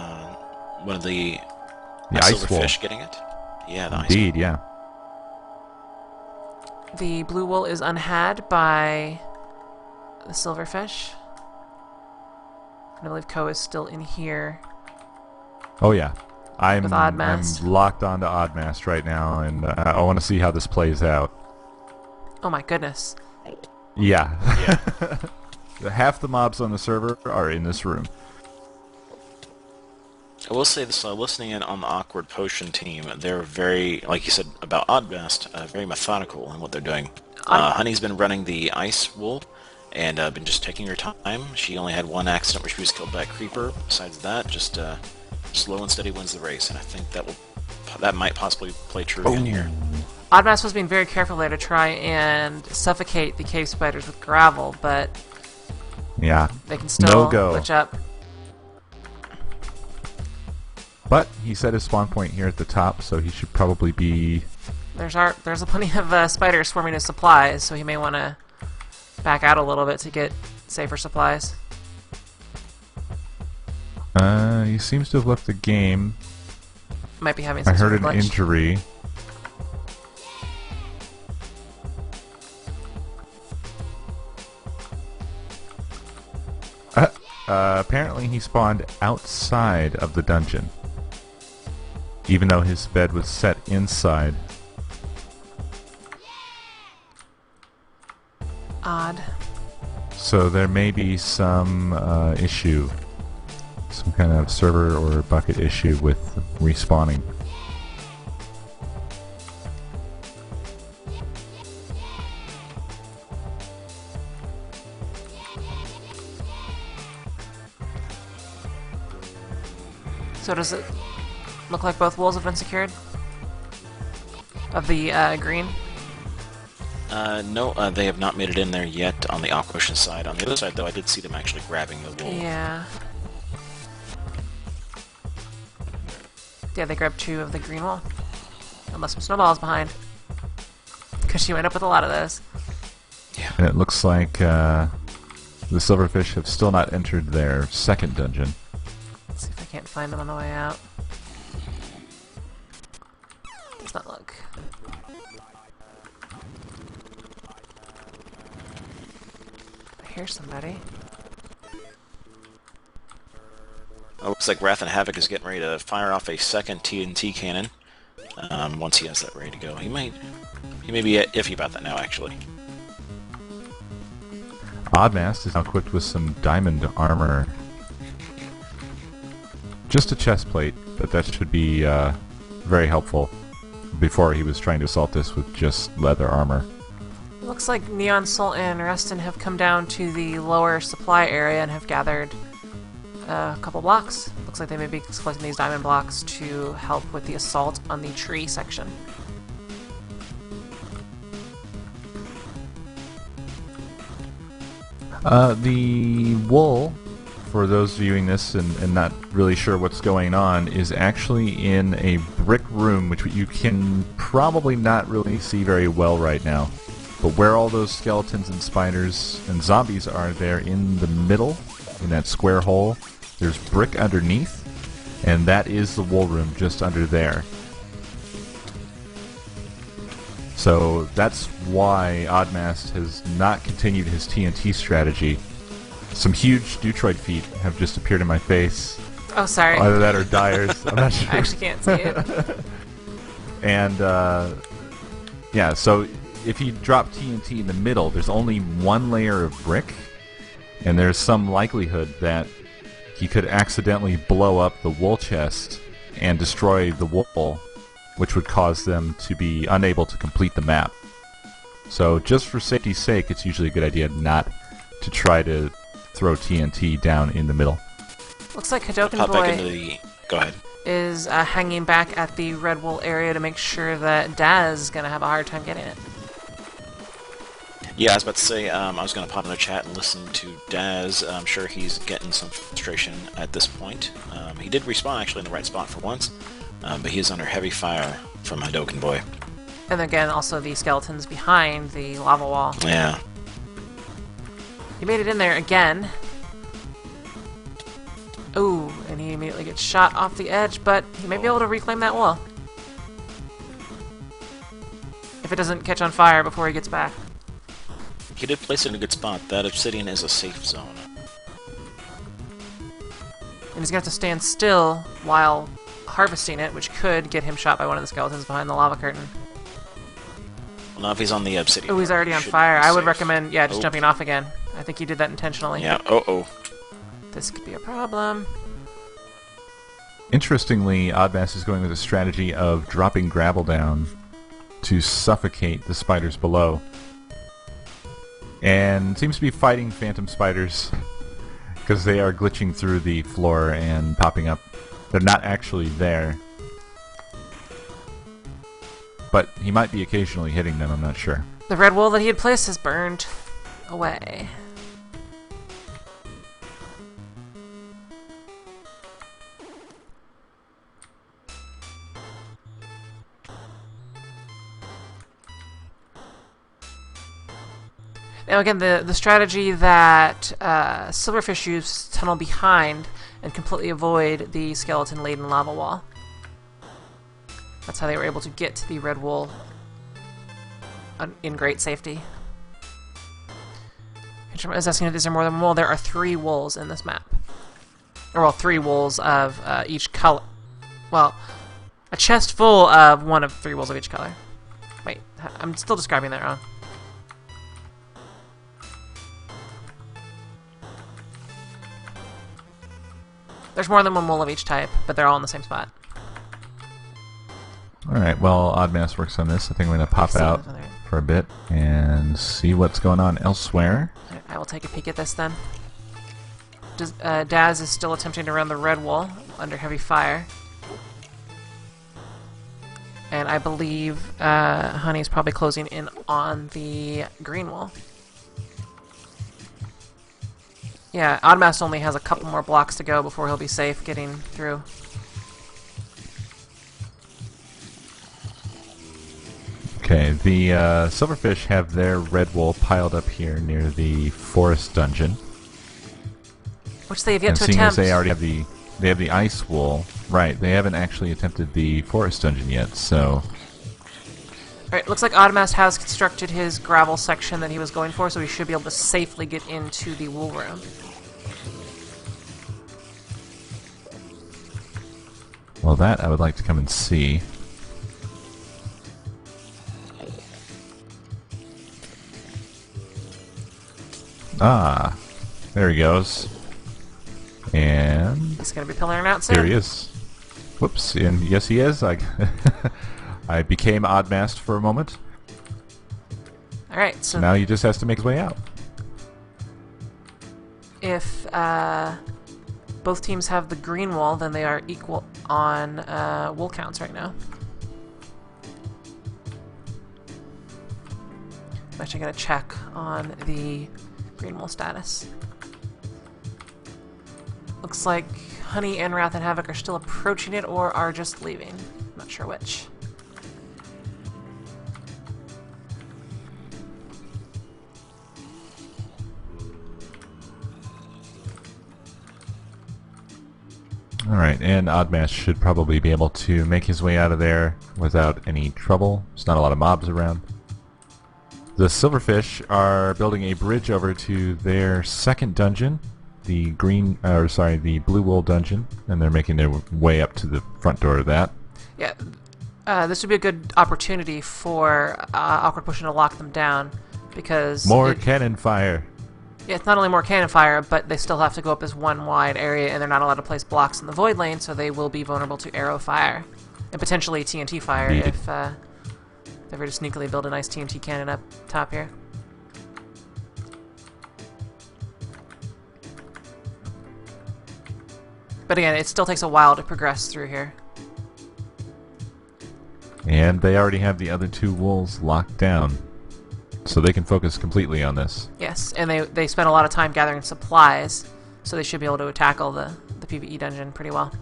one of the ice wool. Silverfish getting it? Yeah, the Indeed, ice yeah. The blue wool is unhad by the Silverfish. I believe Ko is still in here. Oh yeah, I'm With Oddmast. locked onto Oddmast right now, and I want to see how this plays out. Oh my goodness. Yeah. Half the mobs on the server are in this room. I will say this, listening in on the Awkward Potion team, they're very, like you said about Oddmast, very methodical in what they're doing. Honey's been running the ice wool, and been just taking her time. She only had 1 accident where she was killed by a creeper. Besides that, just slow and steady wins the race, and I think that might possibly play true again here. Oddmast was being very careful there to try and suffocate the cave spiders with gravel, but Yeah. they can still No go. glitch up. But he set his spawn point here at the top, so he should probably be... There's a plenty of spiders swarming his supplies, so he may want to back out a little bit to get safer supplies. He seems to have left the game. Might be having I some sort heard of an glitch. injury. Apparently he spawned outside of the dungeon, even though his bed was set inside. Odd. So there may be some issue, some kind of server or bucket issue with respawning. So does it look like both walls have been secured? Of the green? No, they have not made it in there yet on the Aquation side. On the other side, though, I did see them actually grabbing the wool. Yeah. Yeah, they grabbed 2 of the green wool. Unless some snowballs behind. Because she went up with a lot of those. Yeah. And it looks like the Silverfish have still not entered their second dungeon. Let's see if I can't find them on the way out. Does not look. I hear somebody. It looks like Wrath and Havoc is getting ready to fire off a second TNT cannon. Once he has that ready to go, he may be iffy about that now. Actually, Oddmast is now equipped with some diamond armor. Just a chest plate, but that should be very helpful. Before he was trying to assault this with just leather armor. Looks like Neon Soul and Reston have come down to the lower supply area and have gathered a couple blocks. Looks like they may be collecting these diamond blocks to help with the assault on the tree section. The wool, for those viewing this and not really sure what's going on, is actually in a brick room, which you can probably not really see very well right now. But where all those skeletons and spiders and zombies are, there in the middle, in that square hole, there's brick underneath, and that is the wool room just under there. So that's why Oddmast has not continued his TNT strategy. some huge Detroit feet have just appeared in my face. Oh, sorry. Either that or Dyer's. I'm not sure. I actually can't see it. And, yeah, so if you drop TNT in the middle, there's only one layer of brick, and there's some likelihood that he could accidentally blow up the wool chest and destroy the wool, which would cause them to be unable to complete the map. So just for safety's sake, it's usually a good idea not to try to throw TNT down in the middle. Looks like Hadoken Hop back Boy into the... Go ahead. is hanging back at the red wool area to make sure that Daz is going to have a hard time getting it. Yeah, I was about to say, I was going to pop in the chat and listen to Daz. I'm sure he's getting some frustration at this point. He did respawn actually in the right spot for once, but he is under heavy fire from Hadoken Boy. And again, also the skeletons behind the lava wall. Yeah. He made it in there again. Ooh, and he immediately gets shot off the edge, but he may be able to reclaim that wall. If it doesn't catch on fire before he gets back. He did place it in a good spot. That obsidian is a safe zone. And he's going to have to stand still while harvesting it, which could get him shot by one of the skeletons behind the lava curtain. Well, now if he's on the obsidian... Oh, he's already on should fire. be I would safe. recommend, yeah, just jumping off again. I think he did that intentionally. Yeah, uh-oh. This could be a problem. Interestingly, Oddmass is going with a strategy of dropping gravel down to suffocate the spiders below. And seems to be fighting phantom spiders because they are glitching through the floor and popping up. They're not actually there. But he might be occasionally hitting them, I'm not sure. The red wool that he had placed has burned away. Now again, the strategy that Silverfish used to tunnel behind and completely avoid the skeleton-laden lava wall. That's how they were able to get to the red wool in great safety. I was asking if is there more than one wool. There are 3 wools in this map. Or, well, 3 wools of each color. Well, a chest full of one of 3 wools of each color. Wait, I'm still describing that wrong. There's more than one wool of each type, but they're all in the same spot. Alright, well, Oddmass works on this. I think I'm going to pop out for a bit and see what's going on elsewhere. I will take a peek at this then. Daz is still attempting to run the red wool under heavy fire. And I believe Honey's probably closing in on the green wool. Yeah, Oddmass only has a couple more blocks to go before he'll be safe getting through. Okay, the Silverfish have their red wool piled up here near the forest dungeon. Which they have yet and to seeing attempt. as they already have the ice wool, right? They haven't actually attempted the forest dungeon yet, so. Alright, looks like Oddmass has constructed his gravel section that he was going for, so he should be able to safely get into the wool room. Well, that I would like to come and see. Ah, there he goes. And He's going to be pillaring out soon. here he is. Whoops, and yes he is. I became Oddmassed for a moment. Alright, so Now he just has to make his way out. if both teams have the green wool, then they are equal on wool counts right now. I'm actually going to check on the green wool status. Looks like Honey and Wrath and Havoc are still approaching it or are just leaving. Not sure which. Alright, and Oddmass should probably be able to make his way out of there without any trouble. There's not a lot of mobs around. The Silverfish are building a bridge over to their second dungeon, the the Blue Wool dungeon, and they're making their way up to the front door of that. Yeah, this would be a good opportunity for Awkward Potion to lock them down, because More cannon fire. Yeah, it's not only more cannon fire, but they still have to go up this one wide area, and they're not allowed to place blocks in the void lane, so they will be vulnerable to arrow fire and potentially TNT fire if they were to sneakily build a nice TNT cannon up top here. But again, it still takes a while to progress through here. And they already have the other two wolves locked down, so they can focus completely on this. Yes, and they spent a lot of time gathering supplies, so they should be able to tackle the PvE dungeon pretty well.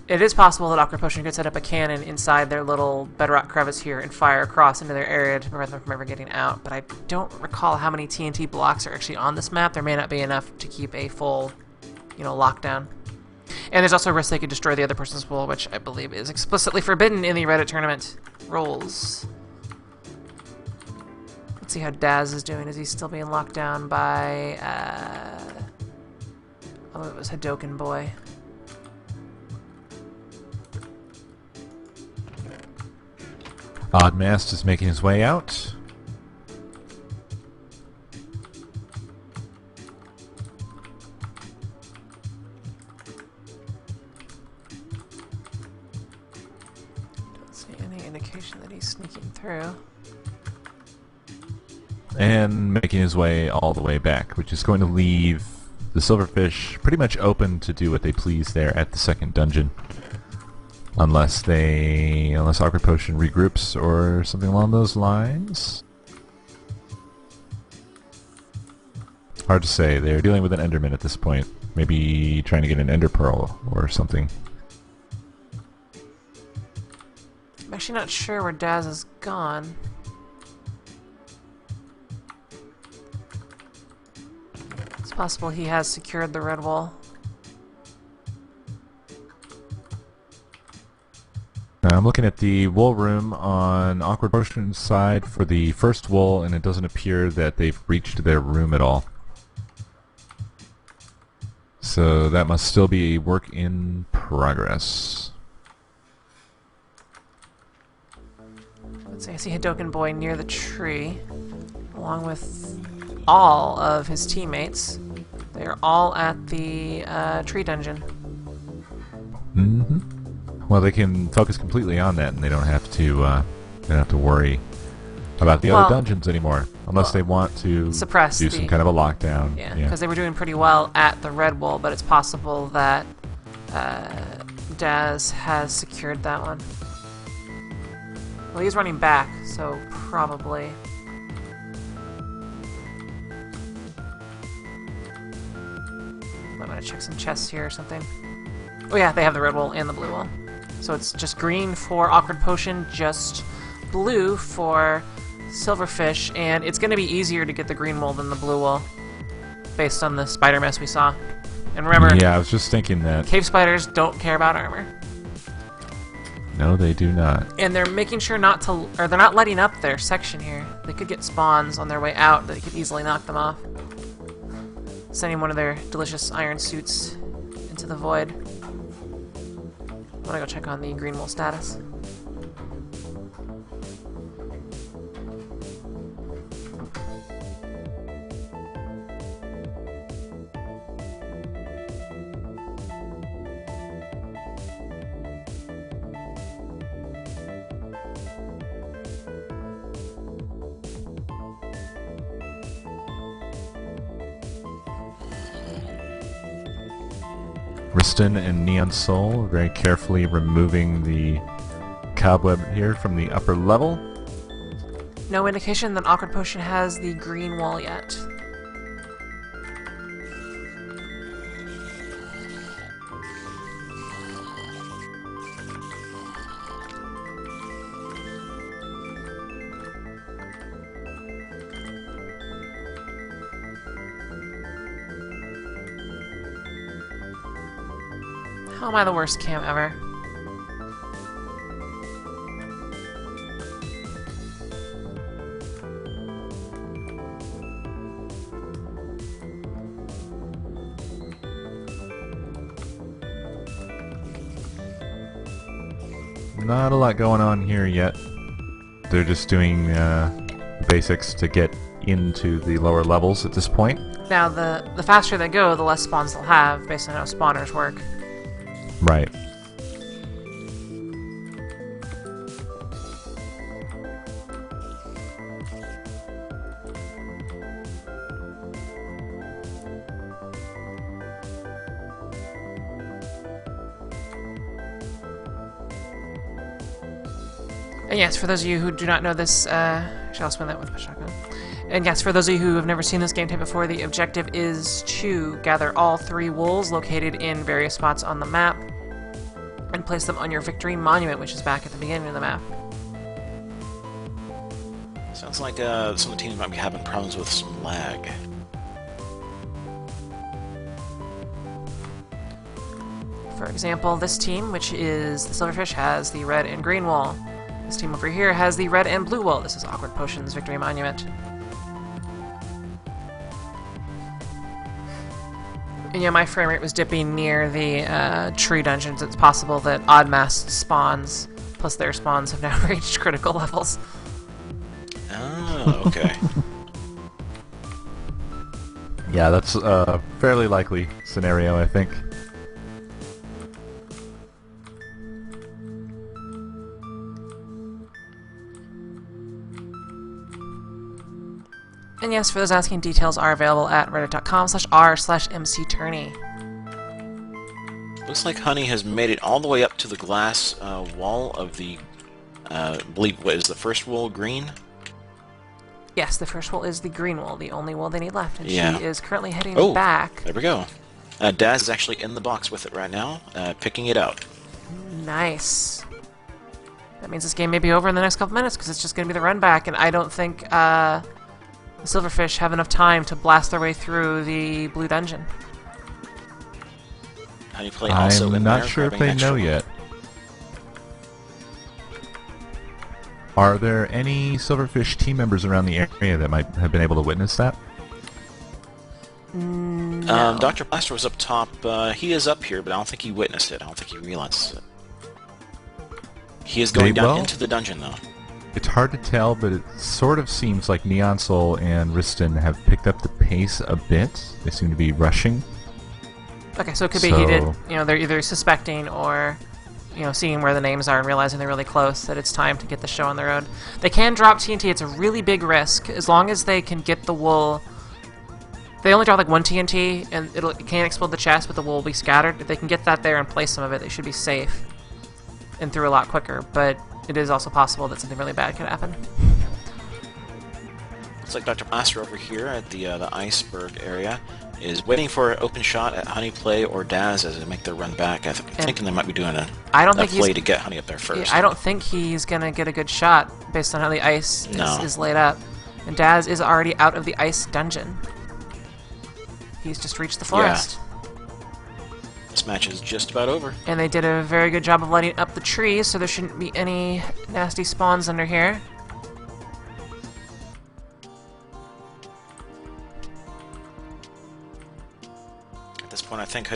It is possible that Awkward Potion could set up a cannon inside their little bedrock crevice here and fire across into their area to prevent them from ever getting out, but I don't recall how many TNT blocks are actually on this map. There may not be enough to keep a full, lockdown. And there's also a risk they could destroy the other person's wool, which I believe is explicitly forbidden in the Reddit tournament rules. Let's see how Daz is doing. Is he still being locked down by, oh, it was Hadoken Boy. Oddmast is making his way out. Don't see any indication that he's sneaking through. And making his way all the way back, which is going to leave the Silverfish pretty much open to do what they please there at the second dungeon. Unless Awkward Potion regroups or something along those lines. Hard to say. They're dealing with an Enderman at this point. Maybe trying to get an Ender Pearl or something. I'm actually not sure where Daz has gone. It's possible he has secured the red wall. I'm looking at the wool room on Awkward Potion's side for the first wool, and it doesn't appear that they've reached their room at all. So that must still be a work in progress. Let's see, I see Hadoken Boy near the tree, along with all of his teammates. They're all at the tree dungeon. Mm-hmm. Well, they can focus completely on that, and they don't have to worry about the other dungeons anymore, unless they want to suppress do some kind of a lockdown. Yeah, because they were doing pretty well at the red wall, but it's possible that Daz has secured that one. Well, he's running back, so probably. I'm gonna check some chests here or something. Oh yeah, they have the red wall and the blue wall. So it's just green for Awkward Potion, just blue for Silverfish, and it's going to be easier to get the green wool than the blue wool, based on the spider mess we saw. And remember, yeah, I was just thinking that cave spiders don't care about armor. No, they do not. And they're making sure not to, or they're not letting up their section here. They could get spawns on their way out that could easily knock them off. Sending one of their delicious iron suits into the void. I'm gonna go check on the green wool status. Riston and Neon Soul very carefully removing the cobweb here from the upper level. No indication that Awkward Potion has the green wall yet. How am I the worst cam ever? not a lot going on here yet. They're just doing basics to get into the lower levels at this point. Now, the faster they go, the less spawns they'll have, based on how spawners work. Right. And yes, for those of you who do not know this, actually I'll spin that with my shotgun. And yes, for those of you who have never seen this game type before, the objective is to gather all 3 wolves located in various spots on the map and place them on your victory monument, which is back at the beginning of the map. Sounds like some of the teams might be having problems with some lag. For example, this team, which is the Silverfish, has the red and green wall. This team over here has the red and blue wall. This is Awkward Potion's Victory Monument. And yeah, my frame rate was dipping near the tree dungeons. It's possible that odd-masked spawns, plus their spawns, have now reached critical levels. Oh, okay. Yeah, that's a fairly likely scenario, I think. And yes, for those asking, details are available at reddit.com/r/mcturney. Looks like Honey has made it all the way up to the glass wall of the, I believe, what is the first wall, green? Yes, the first wall is the green wall, the only wall they need left, and Yeah. she is currently heading back. There we go. Daz is actually in the box with it right now, picking it out. Nice. That means this game may be over in the next couple minutes, because it's just going to be the run back, and I don't think the Silverfish have enough time to blast their way through the blue dungeon. Honey Play also I'm in not there, sure if grabbing they an extra know one. yet. Are there any Silverfish team members around the area that might have been able to witness that? No. Dr. Blaster was up top. He is up here, but I don't think he witnessed it. I don't think he realized it. He is going down into the dungeon, though. It's hard to tell, but it sort of seems like Neon Soul and Riston have picked up the pace a bit. They seem to be rushing. Okay, so it could be he did, you know, they're either suspecting or, you know, seeing where the names are and realizing they're really close, that it's time to get the show on the road. They can drop TNT. It's a really big risk. As long as they can get the wool... They only drop like 1 TNT, and it can't explode the chest, but the wool will be scattered. If they can get that there and place some of it, they should be safe and through a lot quicker, but it is also possible that something really bad could happen. Looks like Dr. Blaster over here at the iceberg area is waiting for an open shot at Honey Play or Daz as they make their run back. I'm thinking they might be doing a play to get Honey up there first. I don't think he's going to get a good shot based on how the ice is laid up. And Daz is already out of the ice dungeon. He's just reached the forest. Yeah. This match is just about over. And they did a very good job of lighting up the trees, so there shouldn't be any nasty spawns under here. At this point, I think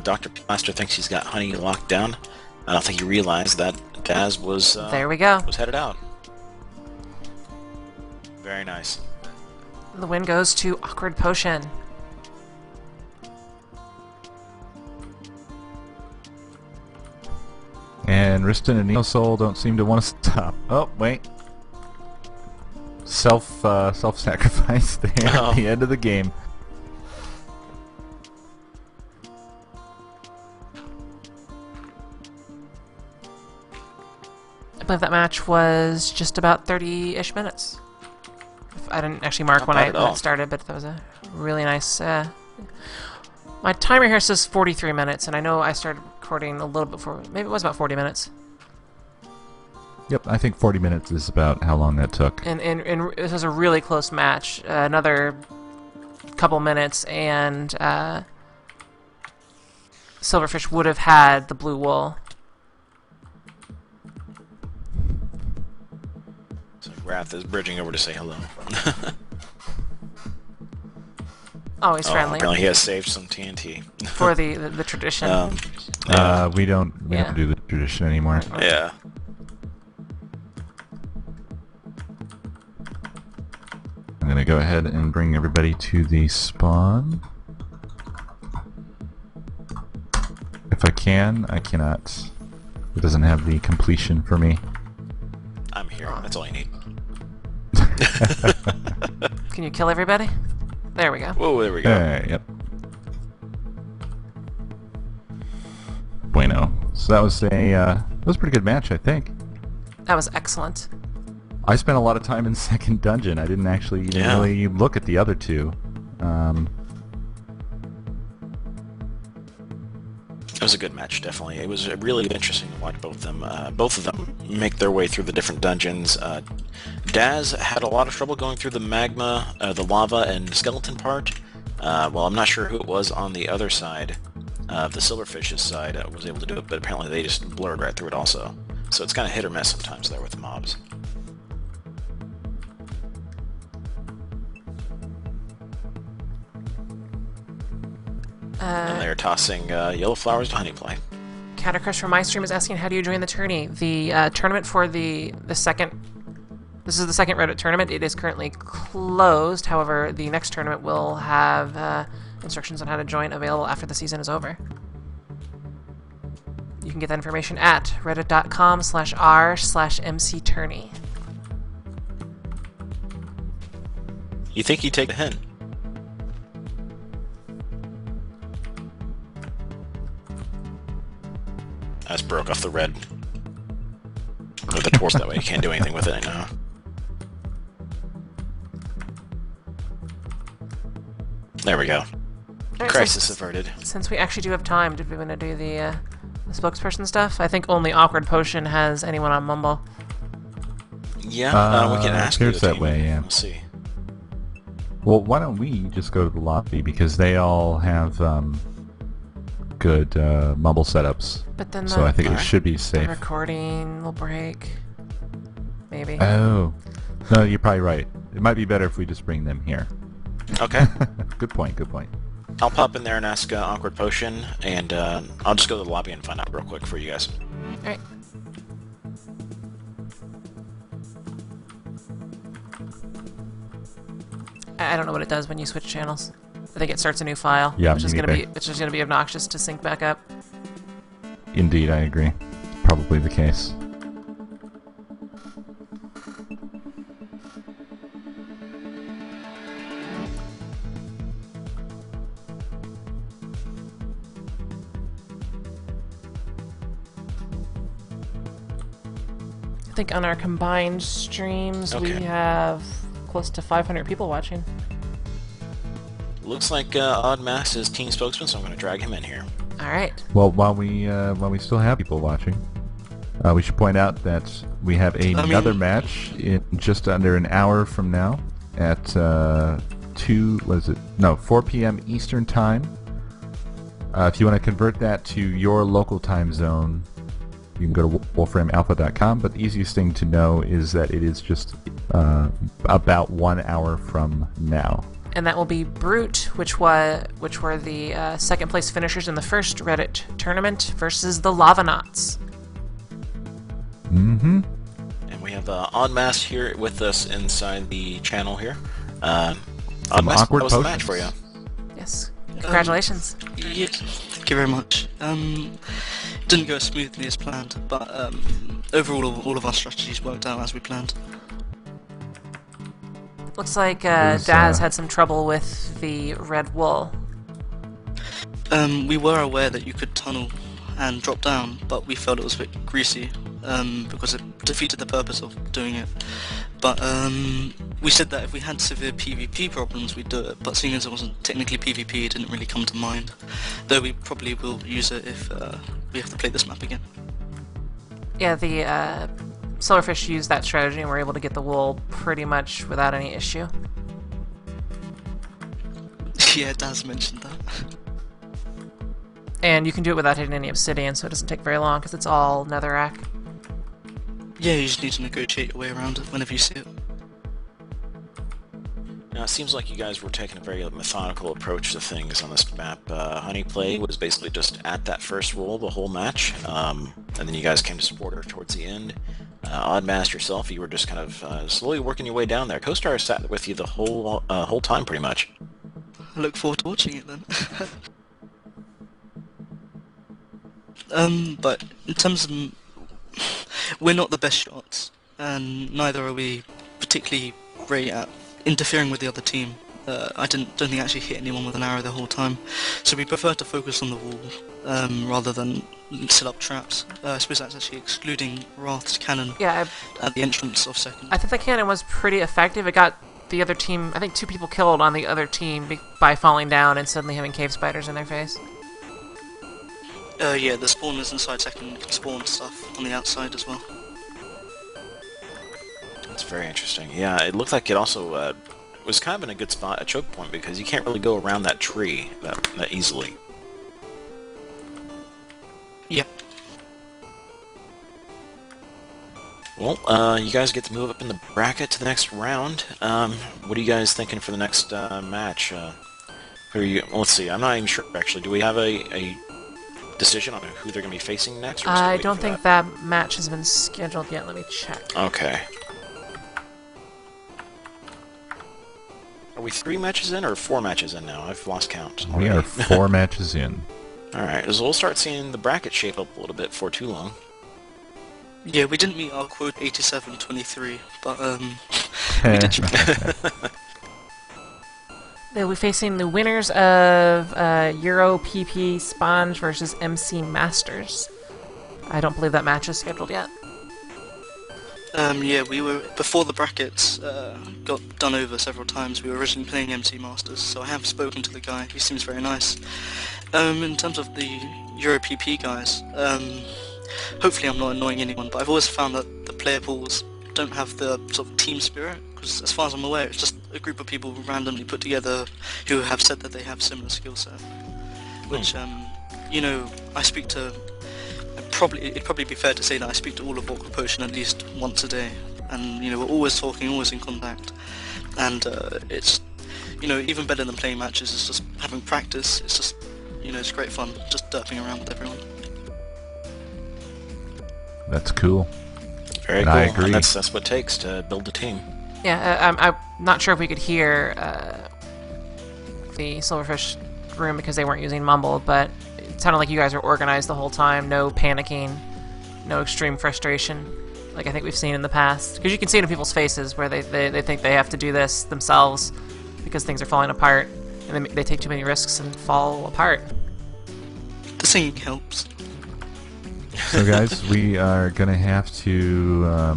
Dr. Blaster thinks he's got Honey locked down. I don't think he realized that Daz was there we go. Was headed out. Very nice. The win goes to Awkward Potion. And Riston and Neo Soul don't seem to want to stop. Oh, wait. Self-sacrifice there at the end of the game. I believe that match was just about 30-ish minutes. I didn't actually mark when it started, but that was a really nice... My timer here says 43 minutes, and I know I started recording a little bit before... Maybe it was about 40 minutes. Yep, I think 40 minutes is about how long that took. And this was a really close match. Another couple minutes, and Silverfish would have had the blue wool. So Wrath is bridging over to say hello. Always friendly. Apparently he has saved some TNT. For the tradition. We don't do the tradition anymore. Yeah. I'm gonna go ahead and bring everybody to the spawn. If I can, I cannot. It doesn't have the completion for me. I'm here. That's all you need. Can you kill everybody? There we go. Whoa, there we go. Yep. Bueno. So that was a pretty good match, I think. That was excellent. I spent a lot of time in second dungeon. I didn't actually even really look at the other two. It was a good match, definitely. It was really interesting to watch both of them make their way through the different dungeons. Daz had a lot of trouble going through the magma, the lava, and skeleton part. Well, I'm not sure who it was on the other side, the Silverfish's side, was able to do it, but apparently they just blurred right through it also. So it's kind of hit or miss sometimes there with the mobs. And they're tossing yellow flowers to honeyplay. Countercrush from my stream is asking, how do you join the tourney? The tournament for the second... This is the second Reddit tournament. It is currently closed. However, the next tournament will have instructions on how to join available after the season is over. You can get that information at reddit.com/r/mctourney. You think he'd take the hint? I just broke off the red. With the torch that way, you can't do anything with it right now. There we go. Right, Crisis averted. Since we actually do have time, did we want to do the spokesperson stuff? I think only Awkward Potion has anyone on Mumble. Yeah, we can ask you appears that way, yeah. We'll see. Well, why don't we just go to the lobby, because they all have good Mumble setups. But then so I think it should be the safe. recording will break. Maybe. Oh. No, you're probably right. It might be better if we just bring them here. Okay. Good point, good point. I'll pop in there and ask Awkward Potion, and I'll just go to the lobby and find out real quick for you guys. Alright. I don't know what it does when you switch channels. I think it starts a new file. Yeah, it's just gonna be obnoxious to sync back up. Indeed, I agree. Probably the case. I think on our combined streams we Okay. have close to 500 people watching. Looks like Odd Mass is team spokesman, so I'm going to drag him in here. Alright. Well, while we still have people watching, we should point out that we have another match in just under an hour from now at 4 p.m. Eastern Time. If you want to convert that to your local time zone, you can go to wolframalpha.com, but the easiest thing to know is that it is just about 1 hour from now. And that will be Brute, which were the second place finishers in the first Reddit tournament, versus the Lavanauts. Mm-hmm. And we have Odd Mass here with us inside the channel here. Some Odd Mass, awkward how was the potions. match for you? Yes. Congratulations. Yeah, thank you very much. Didn't go as smoothly as planned, but overall all of our strategies worked out as we planned. Looks like was, Daz had some trouble with the red wool. We were aware that you could tunnel and drop down, but we felt it was a bit greasy because it defeated the purpose of doing it. But we said that if we had severe PvP problems, we'd do it, but seeing as it wasn't technically PvP, it didn't really come to mind. Though we probably will use it if we have to play this map again. Yeah, the Silverfish used that strategy and were able to get the wool pretty much without any issue. Yeah, Daz mentioned that. And you can do it without hitting any obsidian, so it doesn't take very long because it's all netherrack. Yeah, you just need to negotiate your way around it whenever you see it. Now, it seems like you guys were taking a very methodical approach to things on this map. Honeyplay was basically just at that first roll the whole match, and and then you guys came to support her towards the end. Oddmaster yourself, you were just kind of slowly working your way down there. Co-Star sat with you the whole time, pretty much. I look forward to watching it then. But in terms of... we're not the best shots, and neither are we particularly great at interfering with the other team. I don't think I actually hit anyone with an arrow the whole time, so we prefer to focus on the wall rather than set up traps. I suppose that's actually excluding Wrath's cannon Yeah, at the entrance of second. I think the cannon was pretty effective. It got the other team, I think 2 people killed on the other team by falling down and suddenly having cave spiders in their face. Yeah, the spawners inside second can spawn stuff on the outside as well. That's very interesting. Yeah, it looked like it also was kind of in a good spot, a choke point, because you can't really go around that tree that easily. Yep. Well, you guys get to move up in the bracket to the next round. What are you guys thinking for the next match? Who are you? Well, let's see. I'm not even sure actually. Do we have a decision on who they're going to be facing next? Or I don't think that match has been scheduled yet. Let me check. Okay. Are we 3 matches in or 4 matches in now? I've lost count. We are 4 matches in. Alright, so we'll start seeing the bracket shape up a little bit before too long. Yeah, we didn't meet our quote 87-23, but we did try. They'll be facing the winners of Euro PP Sponge versus MC Masters. I don't believe that match is scheduled yet. Yeah, we were, before the brackets got done over several times, we were originally playing MC Masters, so I have spoken to the guy, he seems very nice. In terms of the Euro PP guys, hopefully I'm not annoying anyone, but I've always found that the player pools don't have the sort of team spirit, because as far as I'm aware, it's just a group of people randomly put together who have said that they have similar skill set. Which, you know, I speak to... It'd probably be fair to say that I speak to all of Awkward Potion at least once a day, and you know, we're always talking, always in contact, and it's, you know, even better than playing matches is just having practice. It's just, you know, it's great fun just derping around with everyone. That's cool. Very and cool. I agree. And that's what it takes to build a team. Yeah, I'm not sure if we could hear the Silverfish room because they weren't using Mumble, but it sounded like you guys were organized the whole time, no panicking, no extreme frustration, like I think we've seen in the past. Because you can see it in people's faces where they think they have to do this themselves because things are falling apart, and they take too many risks and fall apart. The singing helps. So guys, we are going to have to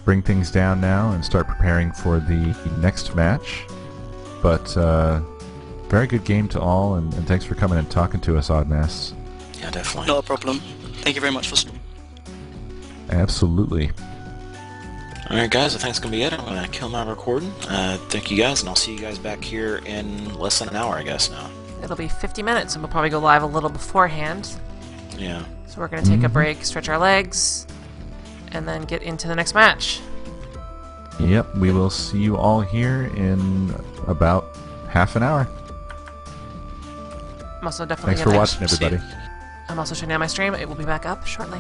bring things down now and start preparing for the next match. But very good game to all, and thanks for coming and talking to us, Oddmasts. Yeah, definitely. Not a problem. Thank you very much for streaming. Absolutely. Alright guys, I think it's going to be it. I'm going to kill my recording. Thank you guys, and I'll see you guys back here in less than an hour, I guess, now. It'll be 50 minutes, and we'll probably go live a little beforehand. Yeah. So we're going to take a break, stretch our legs, and then get into the next match. Yep, we will see you all here in about half an hour. I'm also definitely Thanks for gonna watching, everybody. I'm also shutting down my stream. It will be back up shortly.